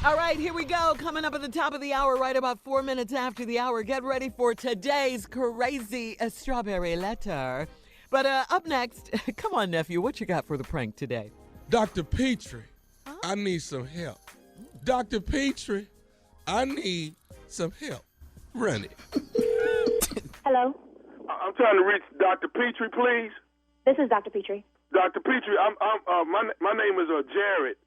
All right, here we go. Coming up at the top of the hour, right about 4 minutes after the hour. Get ready for today's crazy strawberry letter. But up next, come on, nephew, what you got for the prank today? Dr. Petrie, I need some help. Dr. Petrie, I need some help. Run it. Hello, I'm trying to reach Dr. Petrie, please. this is Dr. Petrie. Dr. Petrie, my name is Jared,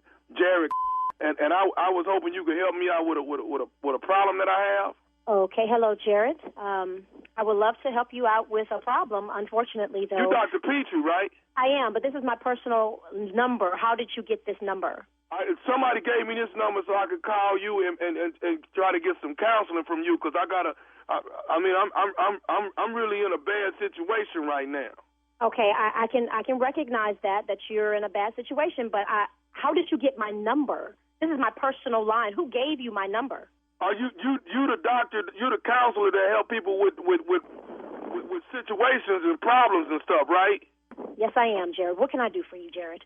and I was hoping you could help me out with a problem that I have. Okay, hello, Jared. I would love to help you out with a problem. Unfortunately, though, You Dr. Petrie, right? I am, but this is my personal number. How did you get this number? Somebody gave me this number so I could call you and try to get some counseling from you because I'm really in a bad situation right now. Okay, I can recognize that you're in a bad situation, but how did you get my number? This is my personal line. Who gave you my number? You the doctor, you the counselor that help people with situations and problems and stuff, right? Yes, I am, Jared. What can I do for you, Jared?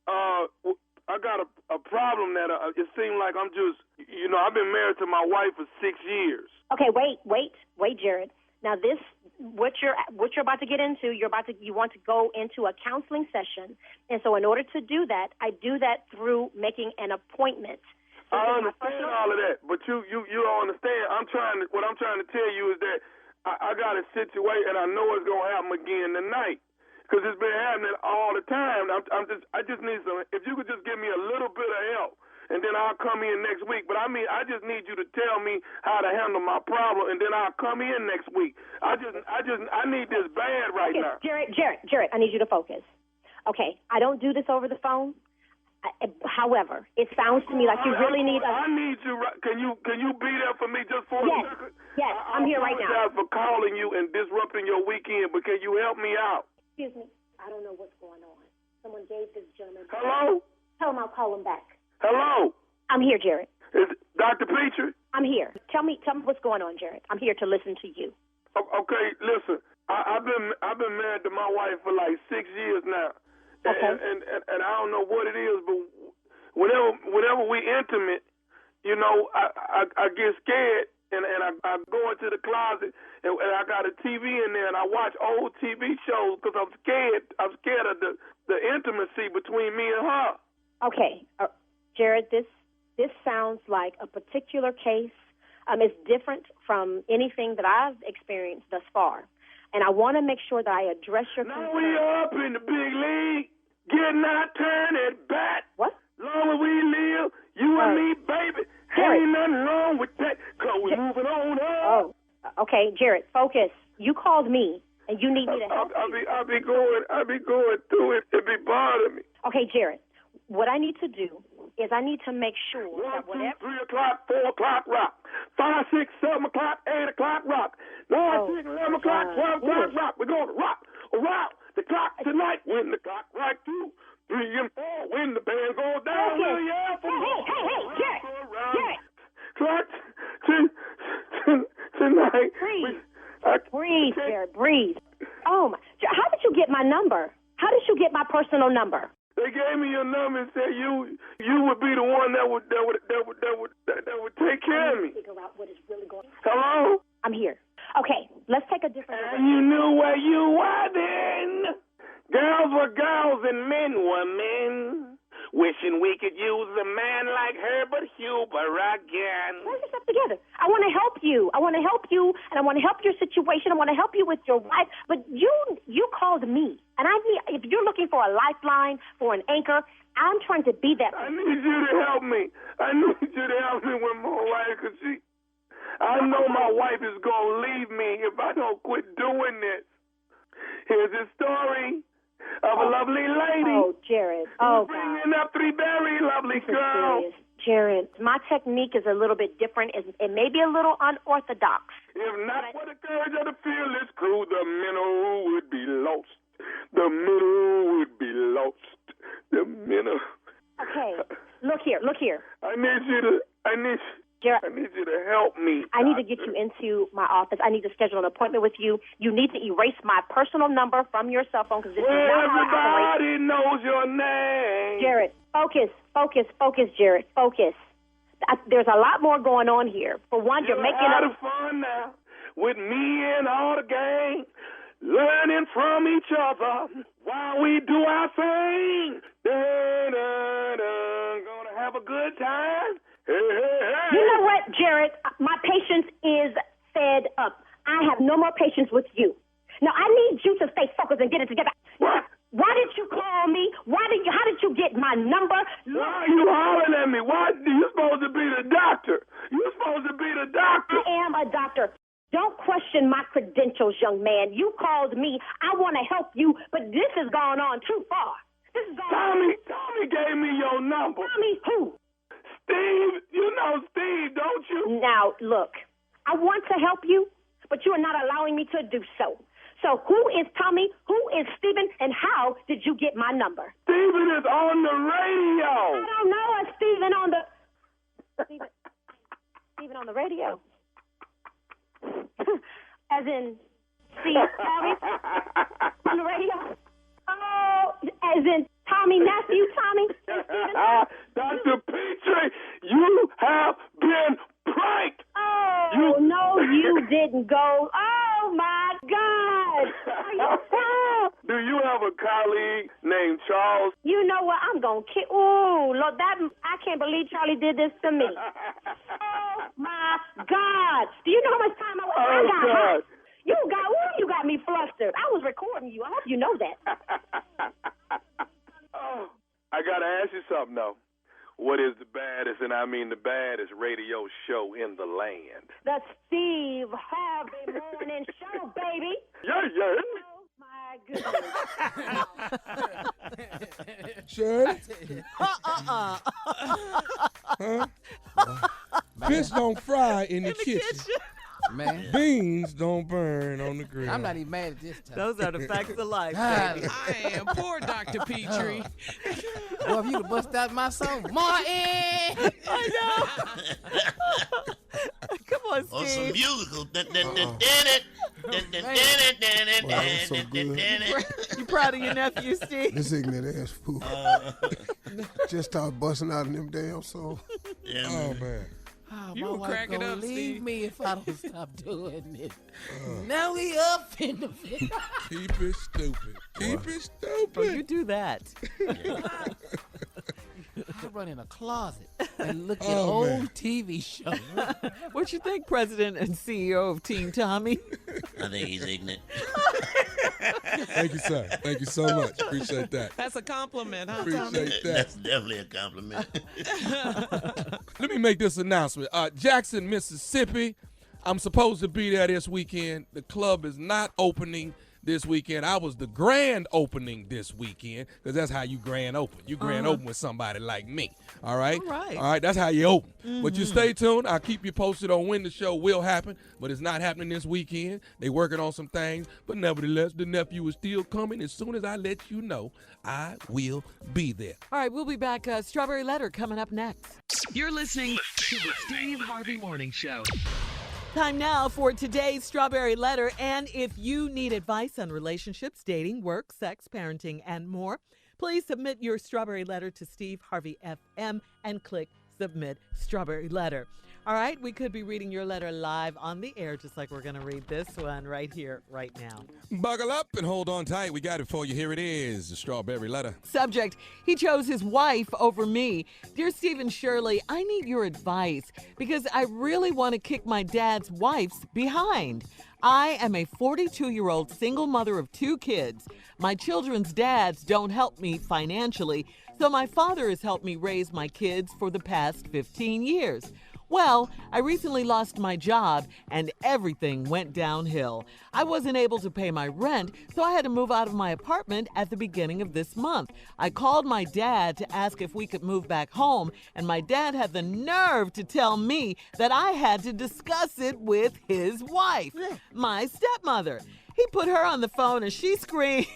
I got a problem that it seems like I'm just, I've been married to my wife for 6 years. Okay, wait, Jared. Now this, what you're about to get into, you want to go into a counseling session, and so in order to do that, I do that through making an appointment. I understand all of that, but you don't understand. What I'm trying to tell you is that I got a situation, and I know it's gonna happen again tonight, because it's been happening all the time. I just need some. If you could just give me a little bit of help, and then I'll come in next week. But I just need you to tell me how to handle my problem, and then I'll come in next week. I need this bad right now. Jared, I need you to focus. Okay, I don't do this over the phone. However, it sounds to me like you really need. I need you. Can you be there for me just for a second? Yes, I'm here right now. I apologize for calling you and disrupting your weekend, but can you help me out? Excuse me. I don't know what's going on. Someone gave this gentleman. Hello? Tell him I'll call him back. Hello? I'm here, Jared. Is it Dr. Petrie? I'm here. Tell me what's going on, Jared. I'm here to listen to you. Okay, listen. I've been married to my wife for like 6 years now. Okay. And I don't know what it is, but whenever we intimate, I get scared and I go into the closet and I got a TV in there and I watch old TV shows because I'm scared. I'm scared of the intimacy between me and her. Okay, Jared, this sounds like a particular case. It's different from anything that I've experienced thus far. And I want to make sure that I address your concern. Now we up in the big league, getting out, turn it back. What? Long as we live, you and me, baby. Jared. Ain't nothing wrong with that, because we're moving on up. Oh, okay, Jared, focus. You called me, and you need me to help you. I'll be going through it. It be bothering me. Okay, Jared, what I need to do is I need to make sure 1, that 2, whatever... 3 o'clock, 4 o'clock, rock. 5, 6, 7 o'clock, 8 o'clock, rock. 9, 6, 11 o'clock, 12 o'clock, rock. We're going to rock around the clock tonight. When the clock right 2, 3, and 4, when the band goes down. Okay. Hey, Jared. Clock tonight. Breathe, Jared, breathe. Oh, my. How did you get my number? How did you get my personal number? They gave me your number and said you would be the one that would take care of me. Figure out what is really going on. Hello? I'm here. Okay, let's take a different. And you knew where you were then. Girls were girls and men were men. Wishing we could use a man like Herbert Huber again. Put yourself together. I want to help you. And I want to help your situation. I want to help you with your wife. But you called me, and if you're looking for a lifeline, for an anchor, I'm trying to be that. I need you to help me. I need you to help me with my wife, because I know my wife is gonna leave me if I don't quit doing this. Here's a story of a lovely lady. Oh, Jared. Oh, bringing up 3 very lovely girls. Jared, my technique is a little bit different. It may be a little unorthodox. If not for the courage of the fearless crew, the minnow would be lost. The minnow would be lost. The minnow. Okay, look here. I need you to help me. I need to get you into my office. I need to schedule an appointment with you. You need to erase my personal number from your cell phone because this is not how I operate. Everybody knows your name. Jared, focus, Jared, focus. There's a lot more going on here. For one, you're making up. Of fun now with me and all the gang, learning from each other while we do our thing. Gonna have a good time. Hey. You know what, Jared? My patience is fed up. I have no more patience with you. Now, I need you to stay focused and get it together. What? Why did you call me? How did you get my number? Why are you hollering at me? You're supposed to be the doctor. I am a doctor. Don't question my credentials, young man. You called me. I want to help you, but this has gone on too far. Tommy gave me your number. Tommy who? Steve, you know Steve, don't you? Now, look, I want to help you, but you are not allowing me to do so. So who is Tommy? Who is Stephen? And how did you get my number? Stephen is on the radio. I don't know a Stephen on the... Stephen on the radio. As in Steve Harvey on the radio? Oh, as in Tommy, nephew Tommy? Dr. Petrie, you have been pranked. Oh, no, you didn't go. Oh, my God. Are you Do you have a colleague named Charles? You know what? I'm going to kill. Ooh, Lord, I can't believe Charlie did this to me. Oh, my God. Do you know how much time I got hot? You got me flustered. I was recording you. I hope you know that. I got to ask you something, though. What is the baddest, and I mean the baddest radio show in the land? The Steve Harvey Morning Show, baby. Yeah. Oh, my goodness. Shirley? Huh? Fish don't fry in the kitchen. Man. Beans don't burn on the grill. I'm not even mad at this time. Those are the facts of life, baby. I am poor Dr. Petrie. Well, if you would bust out my song, Martin! I know. Come on, Steve. Or some musical. You proud of your nephew, Steve? This ignorant ass fool. Just start busting out in them damn songs. Yeah, oh, man. Oh, You my wife crack it gonna up, leave Steve. me if I don't stop doing it. Now we up in the Keep it stupid. Keep it stupid. Oh, you do that. I run in a closet and look at Oh, old man. TV shows. What you think, President and CEO of Team Tommy? I think he's ignorant. Thank you, sir. Thank you so much. Appreciate that. That's a compliment, huh, Tommy? Appreciate that. That's definitely a compliment. Let me make this announcement. Jackson, Mississippi. I'm supposed to be there this weekend. The club is not opening this weekend. I was the grand opening this weekend because that's how you grand open. You grand open with somebody like me. All right? All right. All right, that's how you open. But you stay tuned. I'll keep you posted on when the show will happen, but it's not happening this weekend. They working on some things, but nevertheless, the nephew is still coming. As soon as I let you know, I will be there. All right, we'll be back. Strawberry Letter coming up next. You're listening to the Steve Harvey Morning Show. Time now for today's Strawberry Letter. And if you need advice on relationships, dating, work, sex, parenting, and more, please submit your Strawberry Letter to Steve Harvey FM and click Submit Strawberry Letter. All right, we could be reading your letter live on the air, just like we're going to read this one right here, right now. Buckle up and hold on tight. We got it for you. Here it is, the Strawberry Letter. Subject, he chose his wife over me. Dear Steve and Shirley, I need your advice because I really want to kick my dad's wife's behind. I am a 42-year-old single mother of 2 kids. My children's dads don't help me financially, so my father has helped me raise my kids for the past 15 years. Well, I recently lost my job and everything went downhill. I wasn't able to pay my rent, so I had to move out of my apartment at the beginning of this month. I called my dad to ask if we could move back home, and my dad had the nerve to tell me that I had to discuss it with his wife, my stepmother. He put her on the phone and she screamed.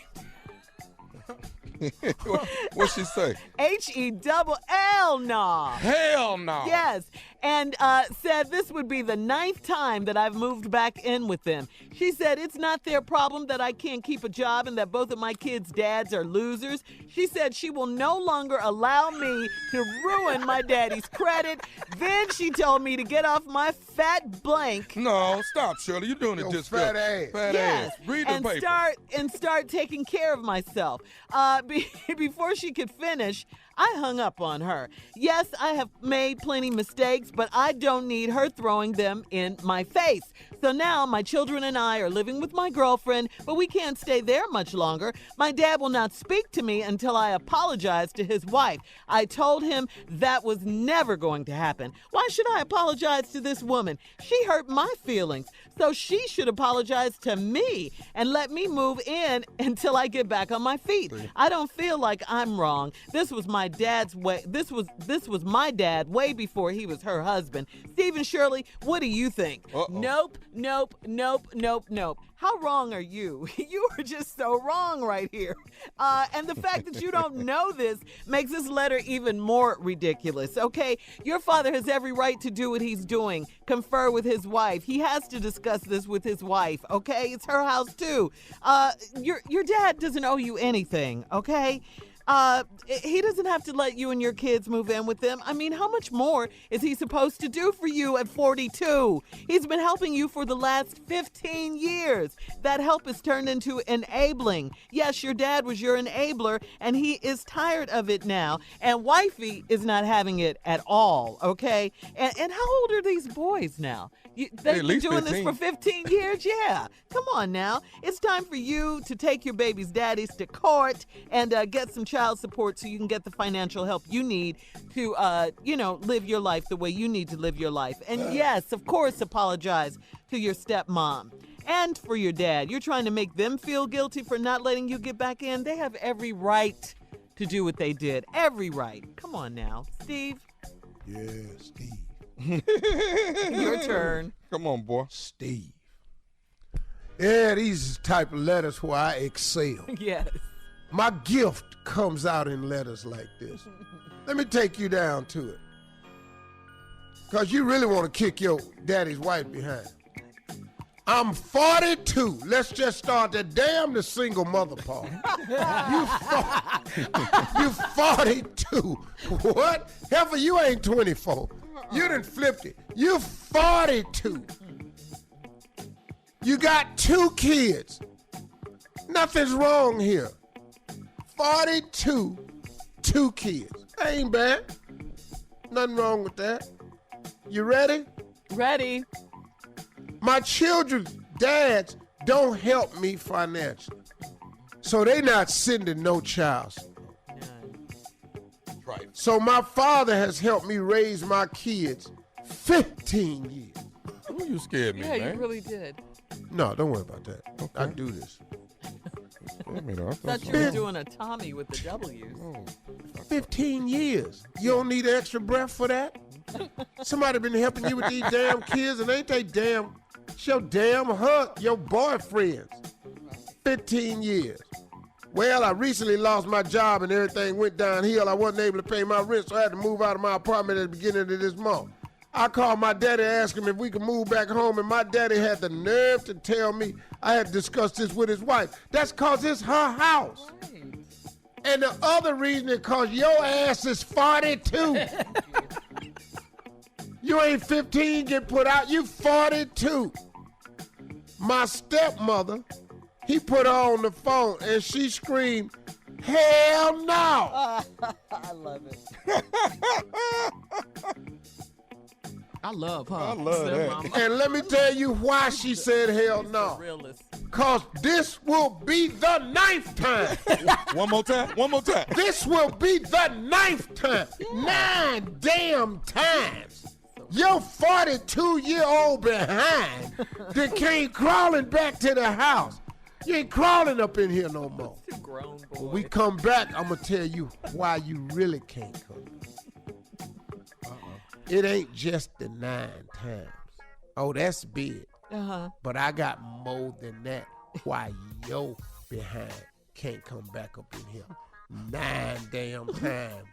What'd she say? H-E-double-L, no. Hell no. Yes, and said this would be the 9th time that I've moved back in with them. She said it's not their problem that I can't keep a job and that both of my kids' dads are losers. She said she will no longer allow me to ruin my daddy's credit. Then she told me to get off my fat blank. No, stop, Shirley. You're doing it just fat ass. Fat Yes, ass. Read the and paper. start taking care of myself. Before she could finish, I hung up on her. Yes, I have made plenty mistakes, but I don't need her throwing them in my face. So now my children and I are living with my girlfriend, but we can't stay there much longer. My dad will not speak to me until I apologize to his wife. I told him that was never going to happen. Why should I apologize to this woman? She hurt my feelings, so she should apologize to me and let me move in until I get back on my feet. I don't feel like I'm wrong. This was my my dad's way. This was my dad way before he was her husband. Steve and Shirley, what do you think? Nope. How wrong are you? You are just so wrong right here. And the fact that you don't know this makes this letter even more ridiculous, okay? Your father has every right to do what he's doing, confer with his wife. He has to discuss this with his wife, okay? It's her house, too. Your dad doesn't owe you anything, okay? He doesn't have to let you and your kids move in with them. I mean, how much more is he supposed to do for you at 42? He's been helping you for the last 15 years. That help has turned into enabling. Yes, your dad was your enabler, and he is tired of it now. And wifey is not having it at all, okay? And how old are these boys now? They've been doing 15. This for 15 years? Yeah. Come on now. It's time for you to take your baby's daddies to court and get some child support so you can get the financial help you need to, live your life the way you need to live your life. And yes, of course, apologize to your stepmom and for your dad. You're trying to make them feel guilty for not letting you get back in. They have every right to do what they did. Every right. Come on now. Steve? Yeah, Steve. Your turn. Come on, boy. Steve. Yeah, these type of letters where I excel. Yes. My gift comes out in letters like this. Let me take you down to it. Because you really want to kick your daddy's wife behind. I'm 42. Let's just start that. Damn the single mother part. You 42. What? Heifer, you ain't 24. You done flipped it. You 42. You got 2 kids. Nothing's wrong here. 42, 2 kids. That ain't bad. Nothing wrong with that. You ready? Ready. My children's dads don't help me financially. So they not sending no child support. Right. So my father has helped me raise my kids 15 years. Ooh, you scared me, man. Yeah, you really did. No, don't worry about that. Okay. I do this. I thought you were doing a Tommy with the W's. 15 years. You don't need extra breath for that? Somebody been helping you with these damn kids, and ain't they damn, it's your damn your boyfriends. 15 years. Well, I recently lost my job and everything went downhill. I wasn't able to pay my rent, so I had to move out of my apartment at the beginning of this month. I called my daddy and asked him if we could move back home, and my daddy had the nerve to tell me I had discussed this with his wife. That's because it's her house. Right. And the other reason is because your ass is 42. You ain't 15, get put out. You 42. My stepmother, he put her on the phone, and she screamed, "Hell no!" I love it. I love her. I love that. And let me tell you why she said hell no. Because this will be the 9th time. One more time. This will be the 9th time. 9 damn times. Your 42-year-old behind that came crawling back to the house. You ain't crawling up in here no more. Grown boy. When we come back, I'm going to tell you why you really can't come. It ain't just the 9 times. Oh, that's big. Uh-huh. But I got more than that. Why your behind can't come back up in here 9 damn times.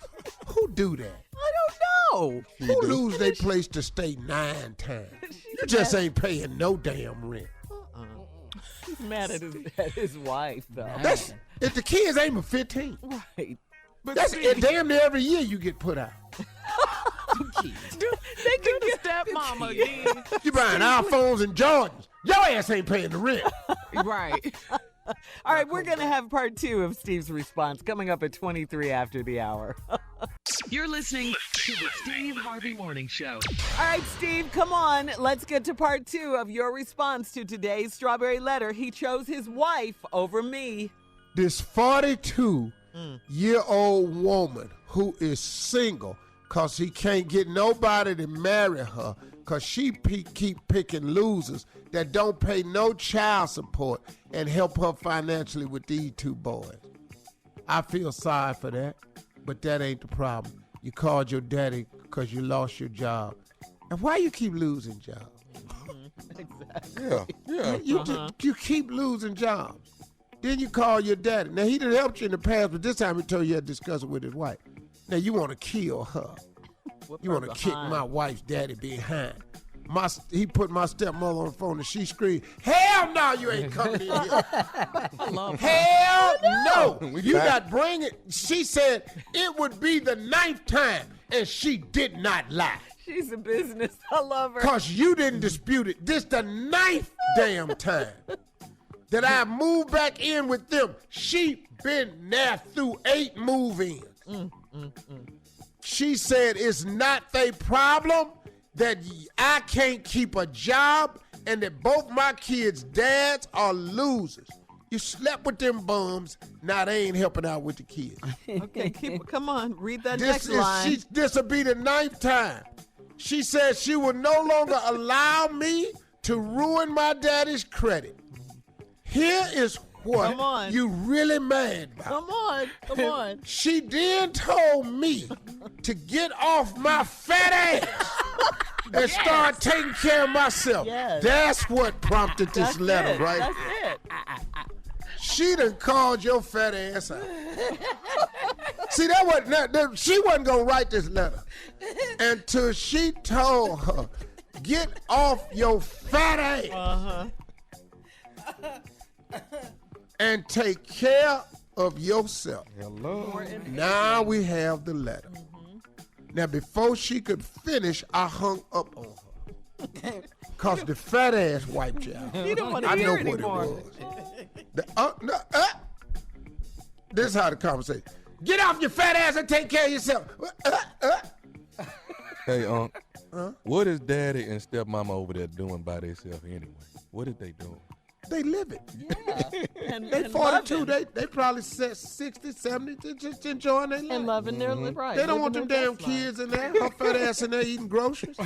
Who do that? I don't know. Who lose their place to stay 9 times? You just ain't paying no damn rent. He's mad at his wife, though. That's if the kids ain't but 15. Right. But That's damn near every year you get put out. They can get stepmama again. You buying iPhones and Jordans. Your ass ain't paying the rent. Right. All right, we're going to have part 2 of Steve's response coming up at 23 after the hour. You're listening to the Steve Harvey Morning Show. All right, Steve, come on. Let's get to part 2 of your response to today's strawberry letter. He chose his wife over me. This 42-year-old woman who is single because he can't get nobody to marry her because she keep picking losers that don't pay no child support and help her financially with these 2 boys. I feel sorry for that. but that ain't the problem. You called your daddy because you lost your job. And why you keep losing jobs? Exactly. Yeah. You keep losing jobs. Then you call your daddy. Now, he done helped you in the past, but this time he told you had to discuss it with his wife. Now, you want to kill her. You want to kick my wife's daddy behind. He put my stepmother on the phone and she screamed, hell no, you ain't coming in here. Hell no. You not bring it. She said it would be the 9th time, and she did not lie. She's a business. I love her. Because you didn't dispute it. This the 9th damn time that I moved back in with them. She been there through 8 move-ins. She said it's not their problem that I can't keep a job and that both my kids' dads are losers. You slept with them bums, now they ain't helping out with the kids. Okay, come on, read that next line. This will be the 9th time. She said she will no longer allow me to ruin my daddy's credit. Here is what you really mad about. Come on. She then told me to get off my fat ass and start taking care of myself. Yes. That's what prompted this letter, right? That's it. She done called your fat ass out. See, she wasn't going to write this letter until she told her, get off your fat ass and take care of yourself. Hello. Now we have the letter. Now, before she could finish, I hung up on her. Because the fat ass wiped you out. You don't want to hear it anymore. This is how the conversation. Get off your fat ass and take care of yourself. Hey, what is daddy and stepmama over there doing by themselves anyway? What is they doing? They live it. Yeah. They 42. They probably 60, 70. They just enjoying their life. And loving their life. Right. They don't want them damn kids in there. Her fat ass in there eating groceries.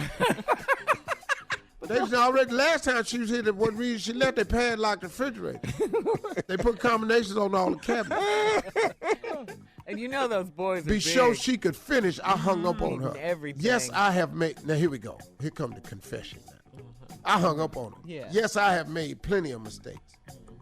They already, last time she was here, the one reason she left, they padlocked the refrigerator. They put combinations on all the cabinets. And you know those boys are Be sure she could finish, I hung up on her. Everything. Yes, I have made, now here we go. Here come the confession now. I hung up on her. Yeah. Yes, I have made plenty of mistakes.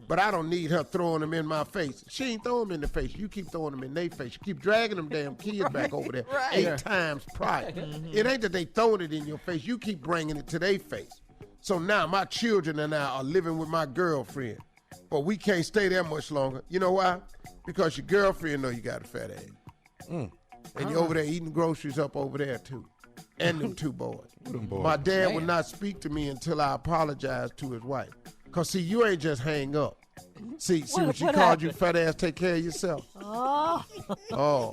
But I don't need her throwing them in my face. She ain't throwing them in the face. You keep throwing them in their face. You keep dragging them damn kids back over there 8 times prior. It ain't that they throwing it in your face. You keep bringing it to their face. So now my children and I are living with my girlfriend. But we can't stay there much longer. You know why? Because your girlfriend know you got a fat ass. And you're over there eating groceries up over there too. And them 2 boys. My dad would not speak to me until I apologized to his wife. Because, see, you ain't just hang up. See what she called you, fat ass, take care of yourself. Oh,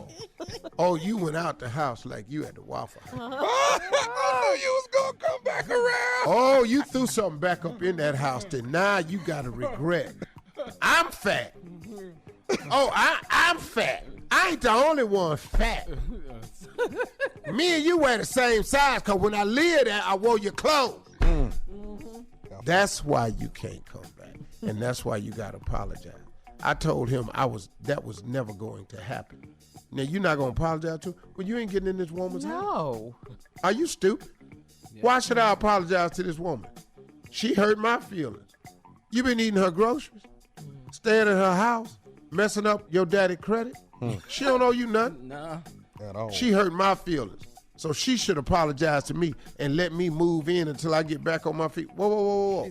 you went out the house like you at the Waffle House. I knew you was going to come back around. Oh, you threw something back up in that house that now you got to regret. I'm fat. I'm fat. I ain't the only one fat. Me and you wear the same size because when I lived there, I wore your clothes. That's why you can't come back. And that's why you got to apologize. I told him that was never going to happen. Now, you're not going to apologize to her? Well, you ain't getting in this woman's house. No. Are you stupid? Why should I apologize to this woman? She hurt my feelings. You been eating her groceries, staying at her house, messing up your daddy credit. She don't owe you nothing. No. At all. She hurt my feelings. So she should apologize to me and let me move in until I get back on my feet. Whoa.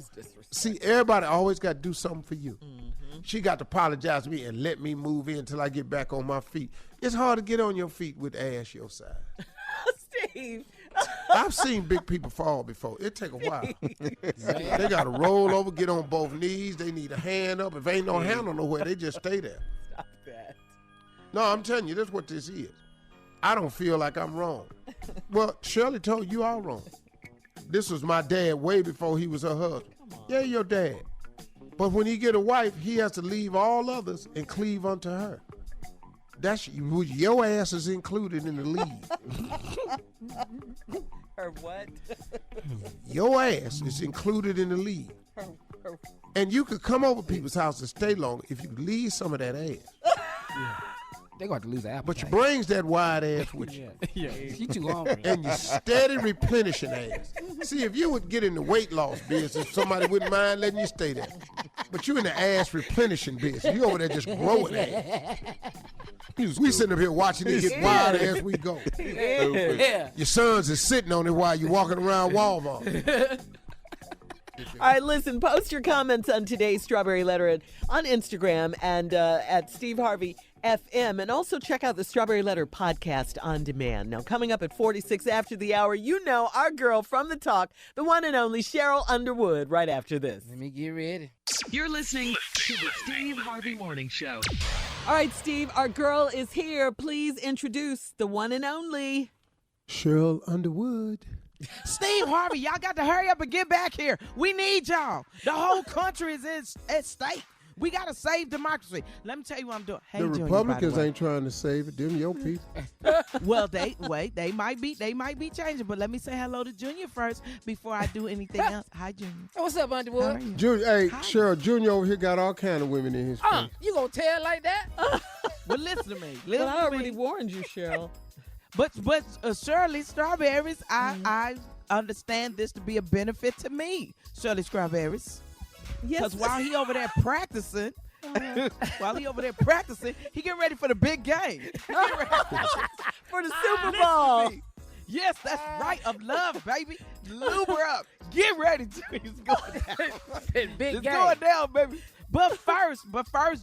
See, everybody always got to do something for you. She got to apologize to me and let me move in until I get back on my feet. It's hard to get on your feet with ass your size. Steve. I've seen big people fall before. It take a while. They got to roll over, get on both knees. They need a hand up. If ain't no handle nowhere, they just stay there. Stop that. No, I'm telling you, this is what this is. I don't feel like I'm wrong. Well, Shirley told you all wrong. This was my dad way before he was her husband. Yeah, your dad. But when he get a wife, he has to leave all others and cleave unto her. That's your ass is included in the lead. Her what? Your ass is included in the lead. And you could come over people's house and stay longer if you leave some of that ass. They're going to lose an appetite. But your brain's that wide ass with you. Yeah, she too hungry. And you steady replenishing ass. See, if you would get in the weight loss business, somebody wouldn't mind letting you stay there. But you in the ass replenishing business. You over there just growing ass. We sitting up here watching it get wild as we go. Yeah. Your sons is sitting on it while you're walking around Walmart. All right, listen, post your comments on today's Strawberry Letter on Instagram and at Steve Harvey FM. And also check out the Strawberry Letter podcast on demand. Now, coming up at 46 after the hour, you know our girl from the talk, the one and only Sheryl Underwood, right after this. Let me get ready. You're listening to the Steve Harvey Morning Show. All right, Steve, our girl is here. Please introduce the one and only Sheryl Underwood. Steve Harvey, y'all got to hurry up and get back here. We need y'all. The whole country is at stake. We got to save democracy. Let me tell you what I'm doing. Hey, The Junior, Republicans by the way. ain't trying to save it. Them your people. Well, they might be changing, but let me say hello to Junior first before I do anything else. Hi, Junior. Hey, what's up, Underwood? How are you? Junior, hey, Hi. Cheryl, Junior over here got all kind of women in his face. You going to tell like that? Well, listen to me. But I already warned you, Cheryl. But Shirley Strawberries, I understand this to be a benefit to me, Shirley Strawberries. Yes. Because while he over there practicing, he getting ready for the big game. For the Super Bowl. Yes, that's right. Of love, baby. Lube her up. Get ready. It's going down. Big game. Going down, baby. But first,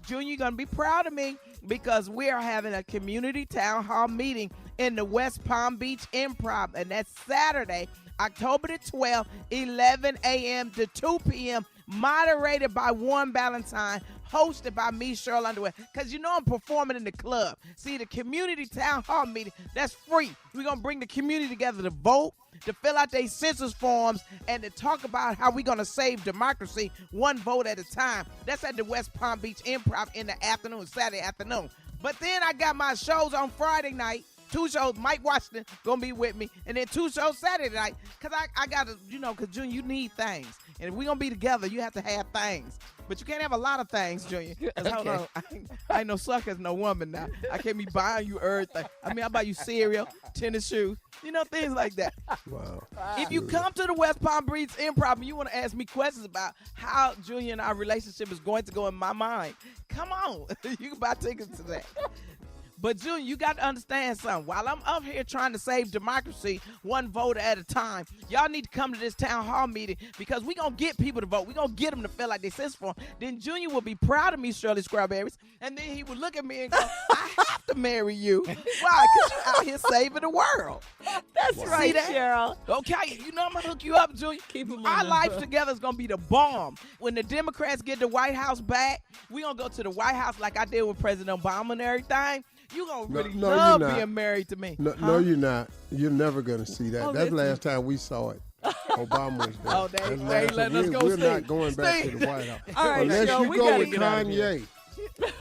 Junior, you're going to be proud of me because we are having a community town hall meeting in the West Palm Beach Improv, and that's Saturday, October the 12th, 11 a.m. to 2 p.m., moderated by Warren Ballantyne, hosted by me, Sheryl Underwood, because you know I'm performing in the club. See, the community town hall meeting, that's free. We're going to bring the community together to vote, to fill out their census forms, and to talk about how we're going to save democracy one vote at a time. That's at the West Palm Beach Improv in the afternoon, Saturday afternoon. But then I got my shows on Friday night. 2 shows, Mike Washington gonna be with me, and then 2 shows Saturday night, because I gotta, because Junior, you need things. And if we're gonna be together, you have to have things. But you can't have a lot of things, Junior. Hold on, I ain't no sucker as no woman now. I can't be buying you everything. I mean, I buy you cereal, tennis shoes, things like that. Wow. If you come to the West Palm Beach Improv and you want to ask me questions about how Junior and our relationship is going to go in my mind, come on. You can buy tickets to that. But, Junior, you got to understand something. While I'm up here trying to save democracy one voter at a time, y'all need to come to this town hall meeting because we're going to get people to vote. We're going to get them to fill out their census form. Then Junior will be proud of me, Shirley Strawberries, and then he would look at me and go, I have to marry you. Why? Because you're out here saving the world. That's right, Cheryl. Okay, I'm going to hook you up, Junior. Keep him Our on life them. together is going to be the bomb. When the Democrats get the White House back, we're going to go to the White House like I did with President Obama and everything. You're going to really love being married to me. No, you're not. You're never going to see that. Oh, That's the listen. last time we saw it. Obama was there. Oh, they ain't letting us go, We're Steve. not going back to Steve. the White House. All right, Unless Cheryl, you we go gotta with get out of here. Kanye.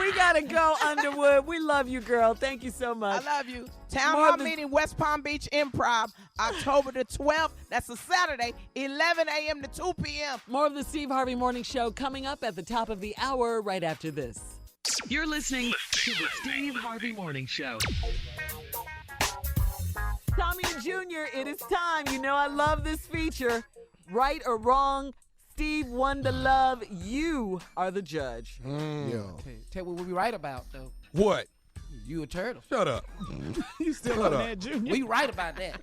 We got to go, Underwood. We love you, girl. Thank you so I much. love you. Town More hall than- meeting, West Palm Beach Improv, October the 12th. That's a Saturday, 11 a.m. to 2 p.m. More of the Steve Harvey Morning Show coming up at the top of the hour right after this. You're listening to the Steve Harvey Morning Show. Tommy and Junior, it is time. You know I love this feature. Right or wrong, Steve Wonderlove, you are the judge. Tell me what we right about, though. What? You a turtle. Shut up. You still Shut on up. that, Junior? We right about that.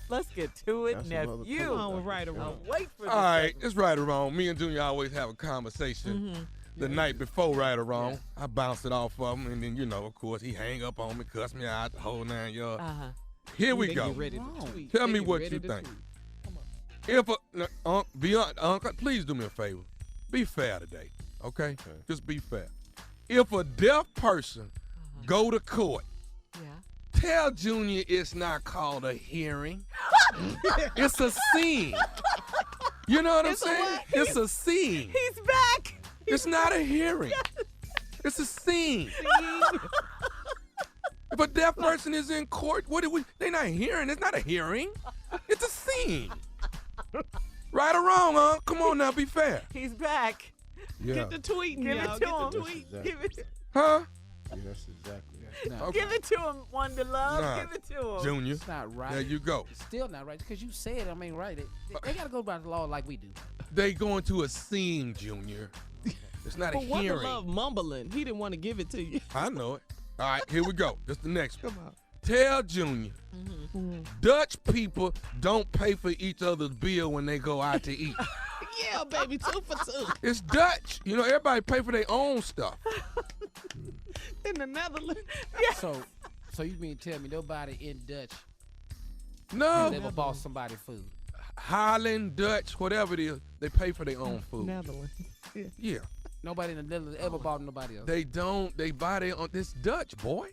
Let's get to it, nephew. Come on with right or wrong. Wait for this. All right, it's right or wrong. Me and Junior always have a conversation the night before right or wrong. I bounce it off of him, and then, of course, he hang up on me, cuss me out, the whole 9 yards. Here we go. Tell me what you think. If Uncle, please do me a favor. Be fair today, okay? Just be fair. If a deaf person go to court, tell Junior it's not called a hearing. It's a scene. You know what I'm saying? It's a scene. He's back. It's not a hearing. It's a scene. If a deaf person is in court, they're not hearing. It's not a hearing. It's a scene. Right or wrong, huh? Come on now, be fair. He's back. Get the tweet, Give it y'all. to Get him. the tweet. Give it. Huh? Yeah, that's exactly it. No. Give it to him, Wonderlove. Nah. Give it to him. Junior. It's not right. There you go. It's still not right because you said it. I mean, right. They got to go by the law like we do. They going to a scene, Junior. It's not a But hearing. Wonderlove mumbling. He didn't want to give it to you. I know it. All right, here we go. This the next one. Come on. Tell Junior, Dutch people don't pay for each other's bill when they go out to eat. Yeah, baby, 2 for 2. It's Dutch. You know, everybody pay for their own stuff. In the Netherlands. So you mean tell me nobody in Dutch No. never bought somebody food? Highland, Dutch, whatever it is, they pay for their own food. Netherlands. Yeah. Nobody in the Netherlands ever bought nobody else. They don't. They buy their own. This Dutch, boy.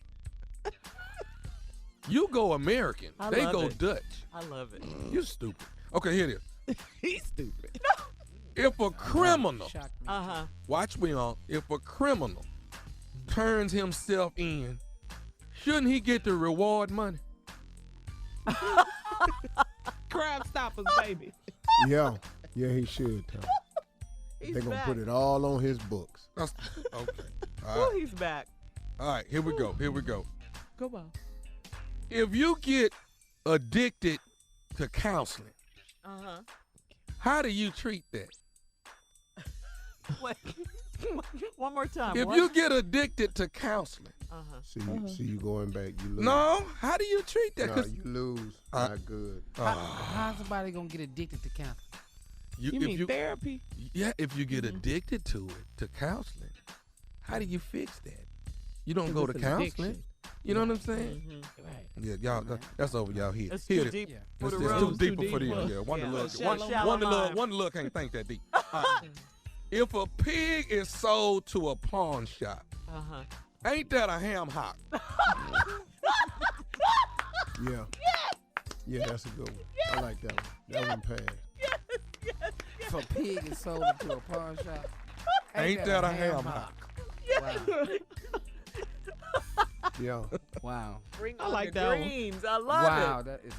You go American. I They love go it. Dutch. I love it. You stupid. Okay, here it is. He's stupid. If a criminal, Uh-huh. watch me on, if a criminal turns himself in, shouldn't he get the reward money? Crime Stoppers, baby. Yeah, he should, Tom. They're going to put it all on his books. Okay. All Oh, right. he's back. All right, here we go. Come on. If you get addicted to counseling, Uh-huh. how do you treat that? Wait. One more time. If What? you get addicted to counseling, Uh-huh. See you going back, you lose. no, how do you treat that? No, 'Cause you lose. Not good. How's somebody gonna get addicted to counseling? You if mean therapy? Yeah, if you get addicted to it, to counseling, how do you fix that? You don't go to it's an counseling. addiction. You know what I'm saying? Right. Yeah, y'all. That's over y'all here. It's Here too it is. deep for It's the too rose. deeper Too for deep them. for- Yeah, Wonderlove. Shallow mind. Wonderlove can't think that deep. If a pig is sold to a pawn shop, Uh-huh. ain't that a ham hock? Yeah. Yeah, that's a good one. I like that one. That one passed. If a pig is sold into a pawn shop, Ain't that a ham hock? Yeah. Wow. Bring I on like the that one. greens. I love Wow, it. that is.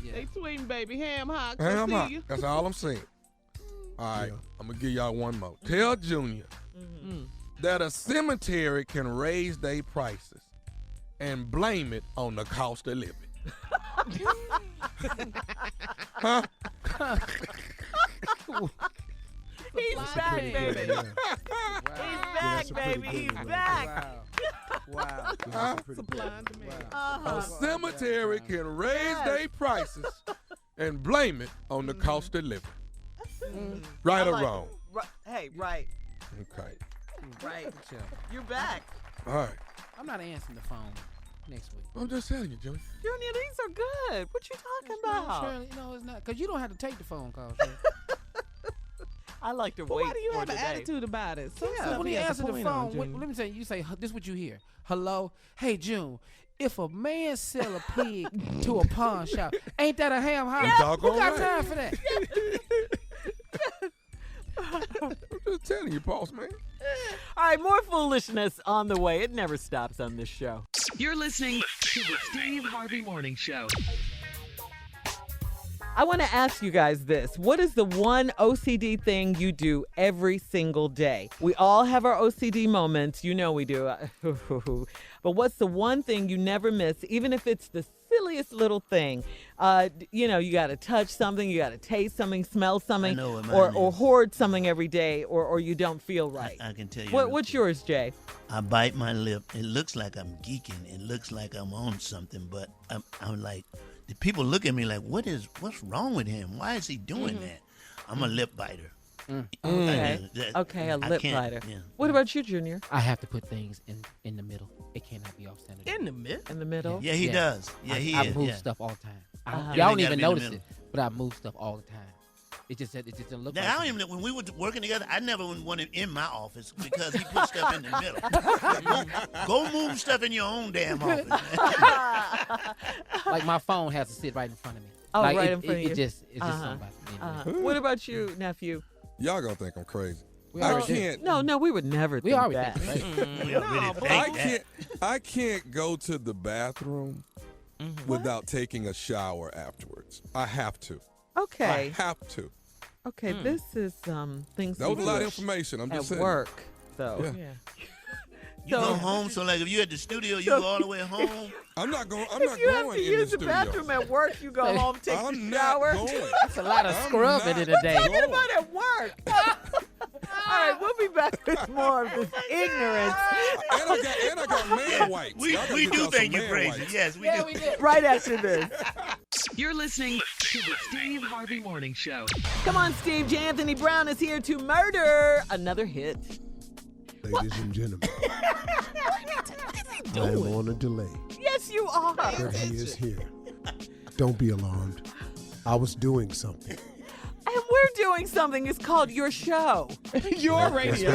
Yeah. They tweeting, baby. Ham hocks. Ham I hock. see you. That's all I'm saying. All right, Yeah. I'm gonna give y'all one more. Tell Junior that a cemetery can raise their prices and blame it on the cost of living. Huh? He's back, baby. Yeah. He's back, that's a pretty baby. good He's one. back. Wow. That's a pretty Supply and demand. A cemetery can raise their prices and blame it on the cost of living. Right I or like wrong? it. Hey, right. Okay. Right. You're back. All right. I'm not answering the phone next week. I'm just telling you, Junior. Junior, these are good. What you talking about? Shirley, no, it's not. Because you don't have to take the phone call, Shirley. I like to But wait why do you for have an today. attitude about it? Some So stuff when he you has answer a the point on, phone, Junior. let me say, you say, this is what you hear. Hello? Hey, June, if a man sell a pig to a pawn shop, ain't that a ham hock? You doggone Who got right. time for that? I'm just telling you, boss man. All right, more foolishness on the way. It never stops on this show. You're listening to the Steve Harvey Morning Show. I want to ask you guys this. What is the one OCD thing you do every single day? We all have our OCD moments. You know we do. But what's the one thing you never miss, even if it's the silliest little thing? You know, you got to touch something, you got to taste something, smell something, know what or mine is. hoard something every day, or you don't feel right. I can tell you. What's yours, Jay? I bite my lip. It looks like I'm geeking. It looks like I'm on something, but I'm like, the people look at me like, what's wrong with him? Why is he doing that? I'm a lip biter. Okay, a lip biter. Yeah. What about you, Junior? I have to put things in the middle. It cannot be off center. In the middle? In the middle? Yeah, he does. Yeah, I is. move Yeah. stuff all the time. Uh-huh. Y'all don't Everything gotta even be in the notice middle. it, but I move stuff all the time. It just doesn't look Now, like I don't something. even, when we were working together, I never wanted him in my office because he put stuff in the middle. Go move stuff in your own damn office. Like my phone has to sit right in front of me. Oh, Like, right it, in front of you. It's just Uh-huh. something about it. You know. What about you, nephew? Y'all gonna think I'm crazy. We I already can't. No, we would never think already that. think that. We already think I that. can't go to the bathroom without taking a shower afterwards. I have to. Okay. I have to. Okay, this is things That was we a lot do of information. I'm at just saying. work, though. Yeah. You go home, so like if you're at the studio, you go all the way home. I'm not going. If you have to use the bathroom at work, you go home, take a shower. That's a lot of scrubbing in a day. We're talking about at work. All right, we'll be back with more of this ignorance. And I got man wipes. We do think you're crazy. Yes, we do. We do. Right after this. You're listening to the Steve Harvey Morning Show. Come on, Steve. J. Anthony Brown is here to murder another hit. Ladies and gentlemen, I am on a delay. Yes, you are. But he is here. Don't be alarmed. I was doing something. And we're doing something. It's called Your Show. Your radio.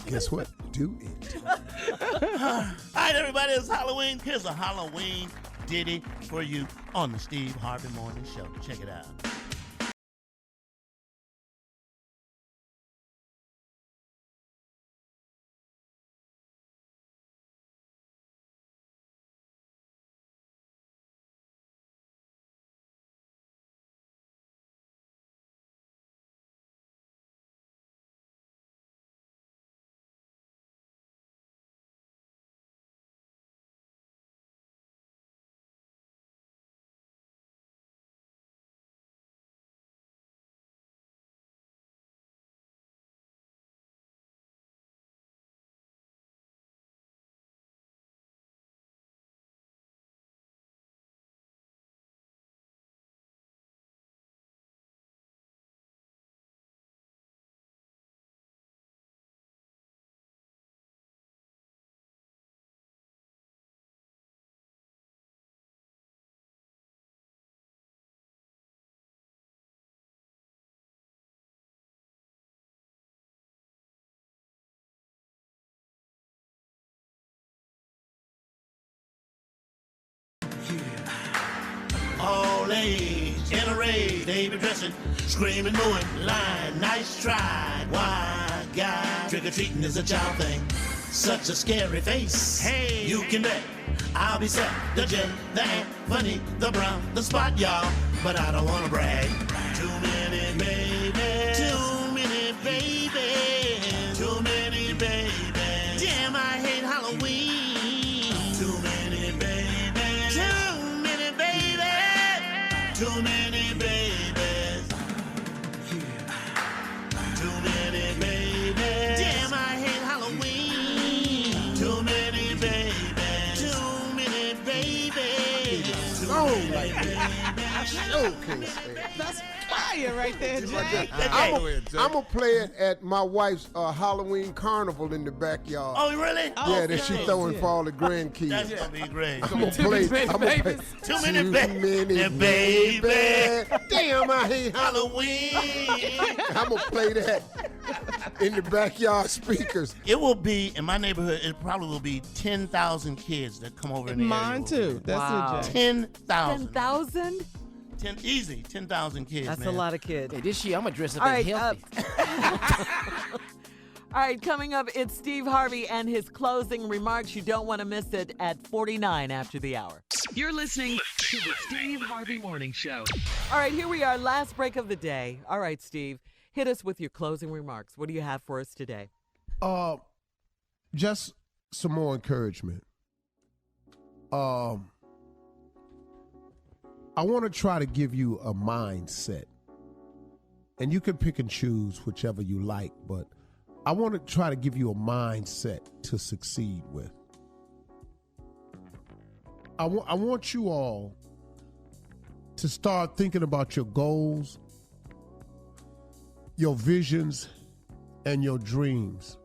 Guess what? Do it. All right, everybody, it's Halloween. Here's a Halloween ditty for you on the Steve Harvey Morning Show. Check it out. All age in a raid, they be dressing, screaming, mooing, lying, nice try. Why, guy, trick-or-treating is a child thing. Such a scary face. Hey, you can bet I'll be set. The J, the Ant, Funny, the Brown, the Spot, y'all. But I don't wanna brag. Too many babies. Too many babies. Too many babies. Damn, I hate Halloween. Too many babies. Too many babies. Too many babies. Too many babies. Damn, I hate Halloween. Too many babies. Too many babies. Too many babies. That's fire right there, Jay. I'm going to play it at my wife's Halloween carnival in the backyard. Oh, really? Yeah, that she throwing for all the grandkids. That's going to be great. I'm going to play. Too many babies. Damn, I hate Halloween. I'm going to play that in the backyard speakers. It will be, in my neighborhood, it probably will be 10,000 kids that come over in the area. Mine too. That's it, Jay. 10,000. 10,000? 10,000 kids, That's man. a lot of kids. Hey, this year I'm gonna dress up All as right, healthy. All right, coming up, it's Steve Harvey and his closing remarks. You don't want to miss it at 49 after the hour. You're listening to the Steve Harvey Morning Show. All right, here we are, last break of the day. All right, Steve, hit us with your closing remarks. What do you have for us today? Just some more encouragement. I want to try to give you a mindset. And you can pick and choose whichever you like, but I want to try to give you a mindset to succeed with. I want you all to start thinking about your goals, your visions, and your dreams.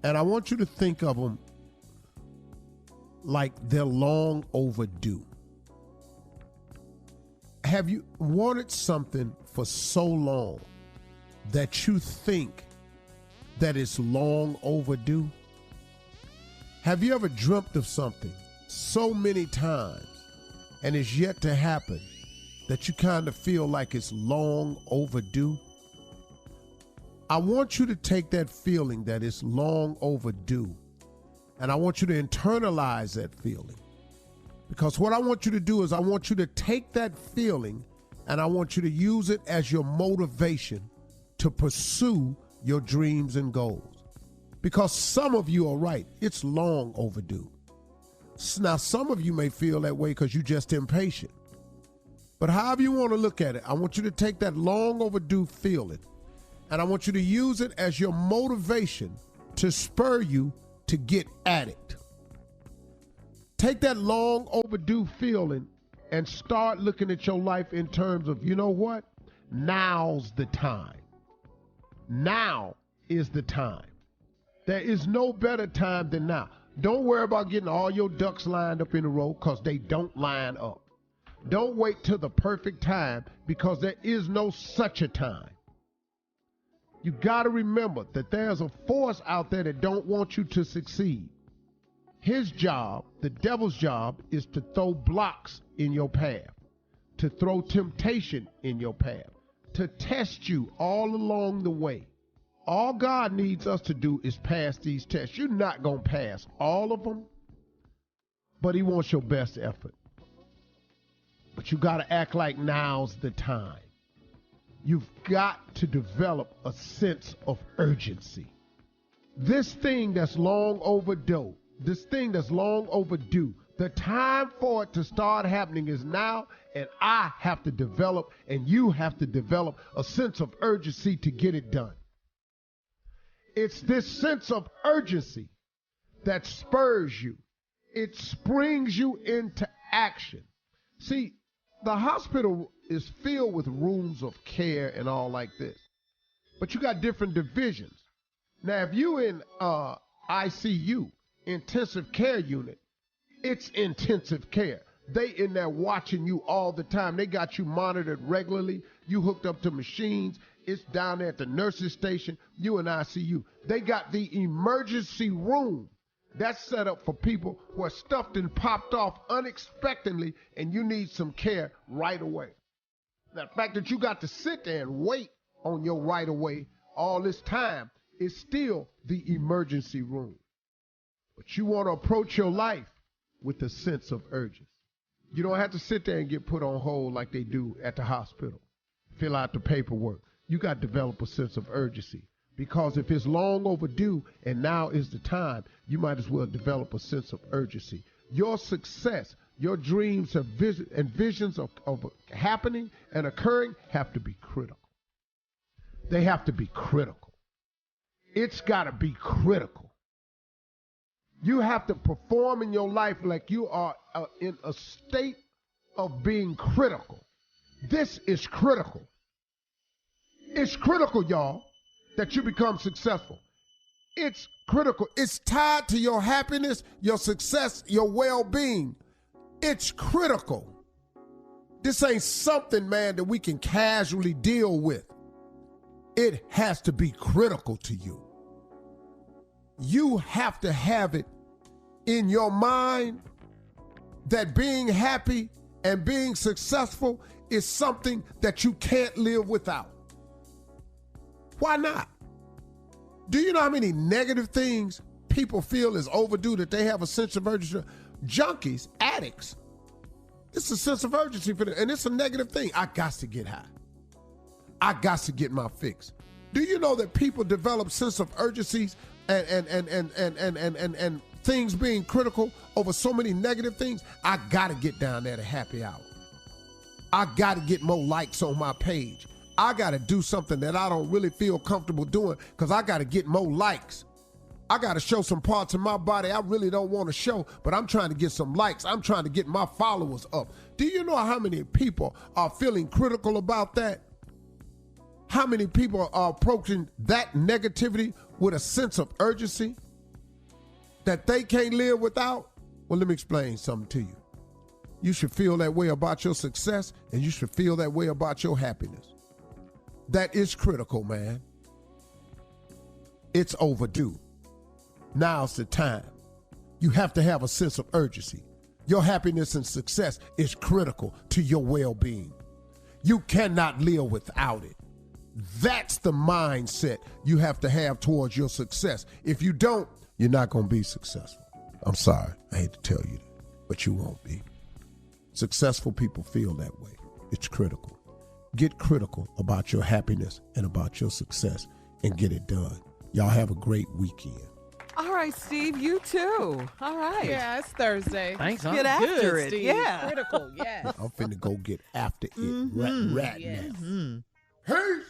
And I want you to think of them like they're long overdue. Have you wanted something for so long that you think that it's long overdue? Have you ever dreamt of something so many times and it's yet to happen that you kind of feel like it's long overdue? I want you to take that feeling that it's long overdue, and I want you to internalize that feeling. Because what I want you to do is I want you to take that feeling and I want you to use it as your motivation to pursue your dreams and goals. Because some of you are right. It's long overdue. Now, some of you may feel that way because you're just impatient. But however you want to look at it, I want you to take that long overdue feeling, and I want you to use it as your motivation to spur you to get at it. Take that long overdue feeling and start looking at your life in terms of, you know what? Now's the time. Now is the time. There is no better time than now. Don't worry about getting all your ducks lined up in a row because they don't line up. Don't wait till the perfect time because there is no such a time. You got to remember that there's a force out there that don't want you to succeed. His job, the devil's job, is to throw blocks in your path, to throw temptation in your path, to test you all along the way. All God needs us to do is pass these tests. You're not going to pass all of them, but he wants your best effort. But you got to act like now's the time. You've got to develop a sense of urgency. This thing that's long overdue, the time for it to start happening is now, and I have to develop, and you have to develop a sense of urgency to get it done. It's this sense of urgency that spurs you. It springs you into action. See, the hospital is filled with rooms of care and all like this. But you got different divisions. Now, if you in ICU, intensive care unit, it's intensive care. They in there watching you all the time. They got you monitored regularly. You hooked up to machines. It's down there at the nurse's station. You in ICU. They got the emergency room. That's set up for people who are stuffed and popped off unexpectedly, and you need some care right away. Now, the fact that you got to sit there and wait on your right away all this time is still the emergency room. But you want to approach your life with a sense of urgency. You don't have to sit there and get put on hold like they do at the hospital. Fill out the paperwork. You got to develop a sense of urgency. Because if it's long overdue and now is the time, you might as well develop a sense of urgency. Your success, your dreams and visions of happening and occurring have to be critical. They have to be critical. It's got to be critical. You have to perform in your life like you are in a state of being critical. This is critical. It's critical, y'all, that you become successful. It's critical. It's tied to your happiness, your success, your well-being. It's critical. This ain't something, man, that we can casually deal with. It has to be critical to you. You have to have it in your mind that being happy and being successful is something that you can't live without. Why not? Do you know how many negative things people feel is overdue that they have a sense of urgency? Junkies, addicts, it's a sense of urgency for them, and it's a negative thing. I got to get high. I got to get my fix. Do you know that people develop sense of urgencies and things being critical over so many negative things? I got to get down there to happy hour. I got to get more likes on my page. I got to do something that I don't really feel comfortable doing because I got to get more likes. I got to show some parts of my body I really don't want to show, but I'm trying to get some likes. I'm trying to get my followers up. Do you know how many people are feeling critical about that? How many people are approaching that negativity with a sense of urgency that they can't live without? Well, let me explain something to you. You should feel that way about your success, and you should feel that way about your happiness. That is critical, man. It's overdue. Now's the time. You have to have a sense of urgency. Your happiness and success is critical to your well-being. You cannot live without it. That's the mindset you have to have towards your success. If you don't, you're not going to be successful. I'm sorry. I hate to tell you that, but you won't be. Successful people feel that way. It's critical. Get critical about your happiness and about your success and get it done. Y'all have a great weekend. right, Steve, you too. All right. Yeah, it's Thursday. Thanks, huh? Get after Good, it. Steve. Yeah. Critical, yes. I'm finna go get after it right Yes. now. Hey!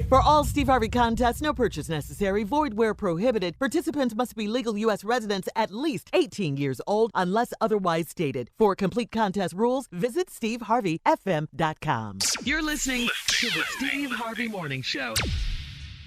For all Steve Harvey contests, no purchase necessary, void where prohibited. Participants must be legal U.S. residents at least 18 years old unless otherwise stated. For complete contest rules, visit steveharveyfm.com. You're listening to the Steve Harvey Morning Show.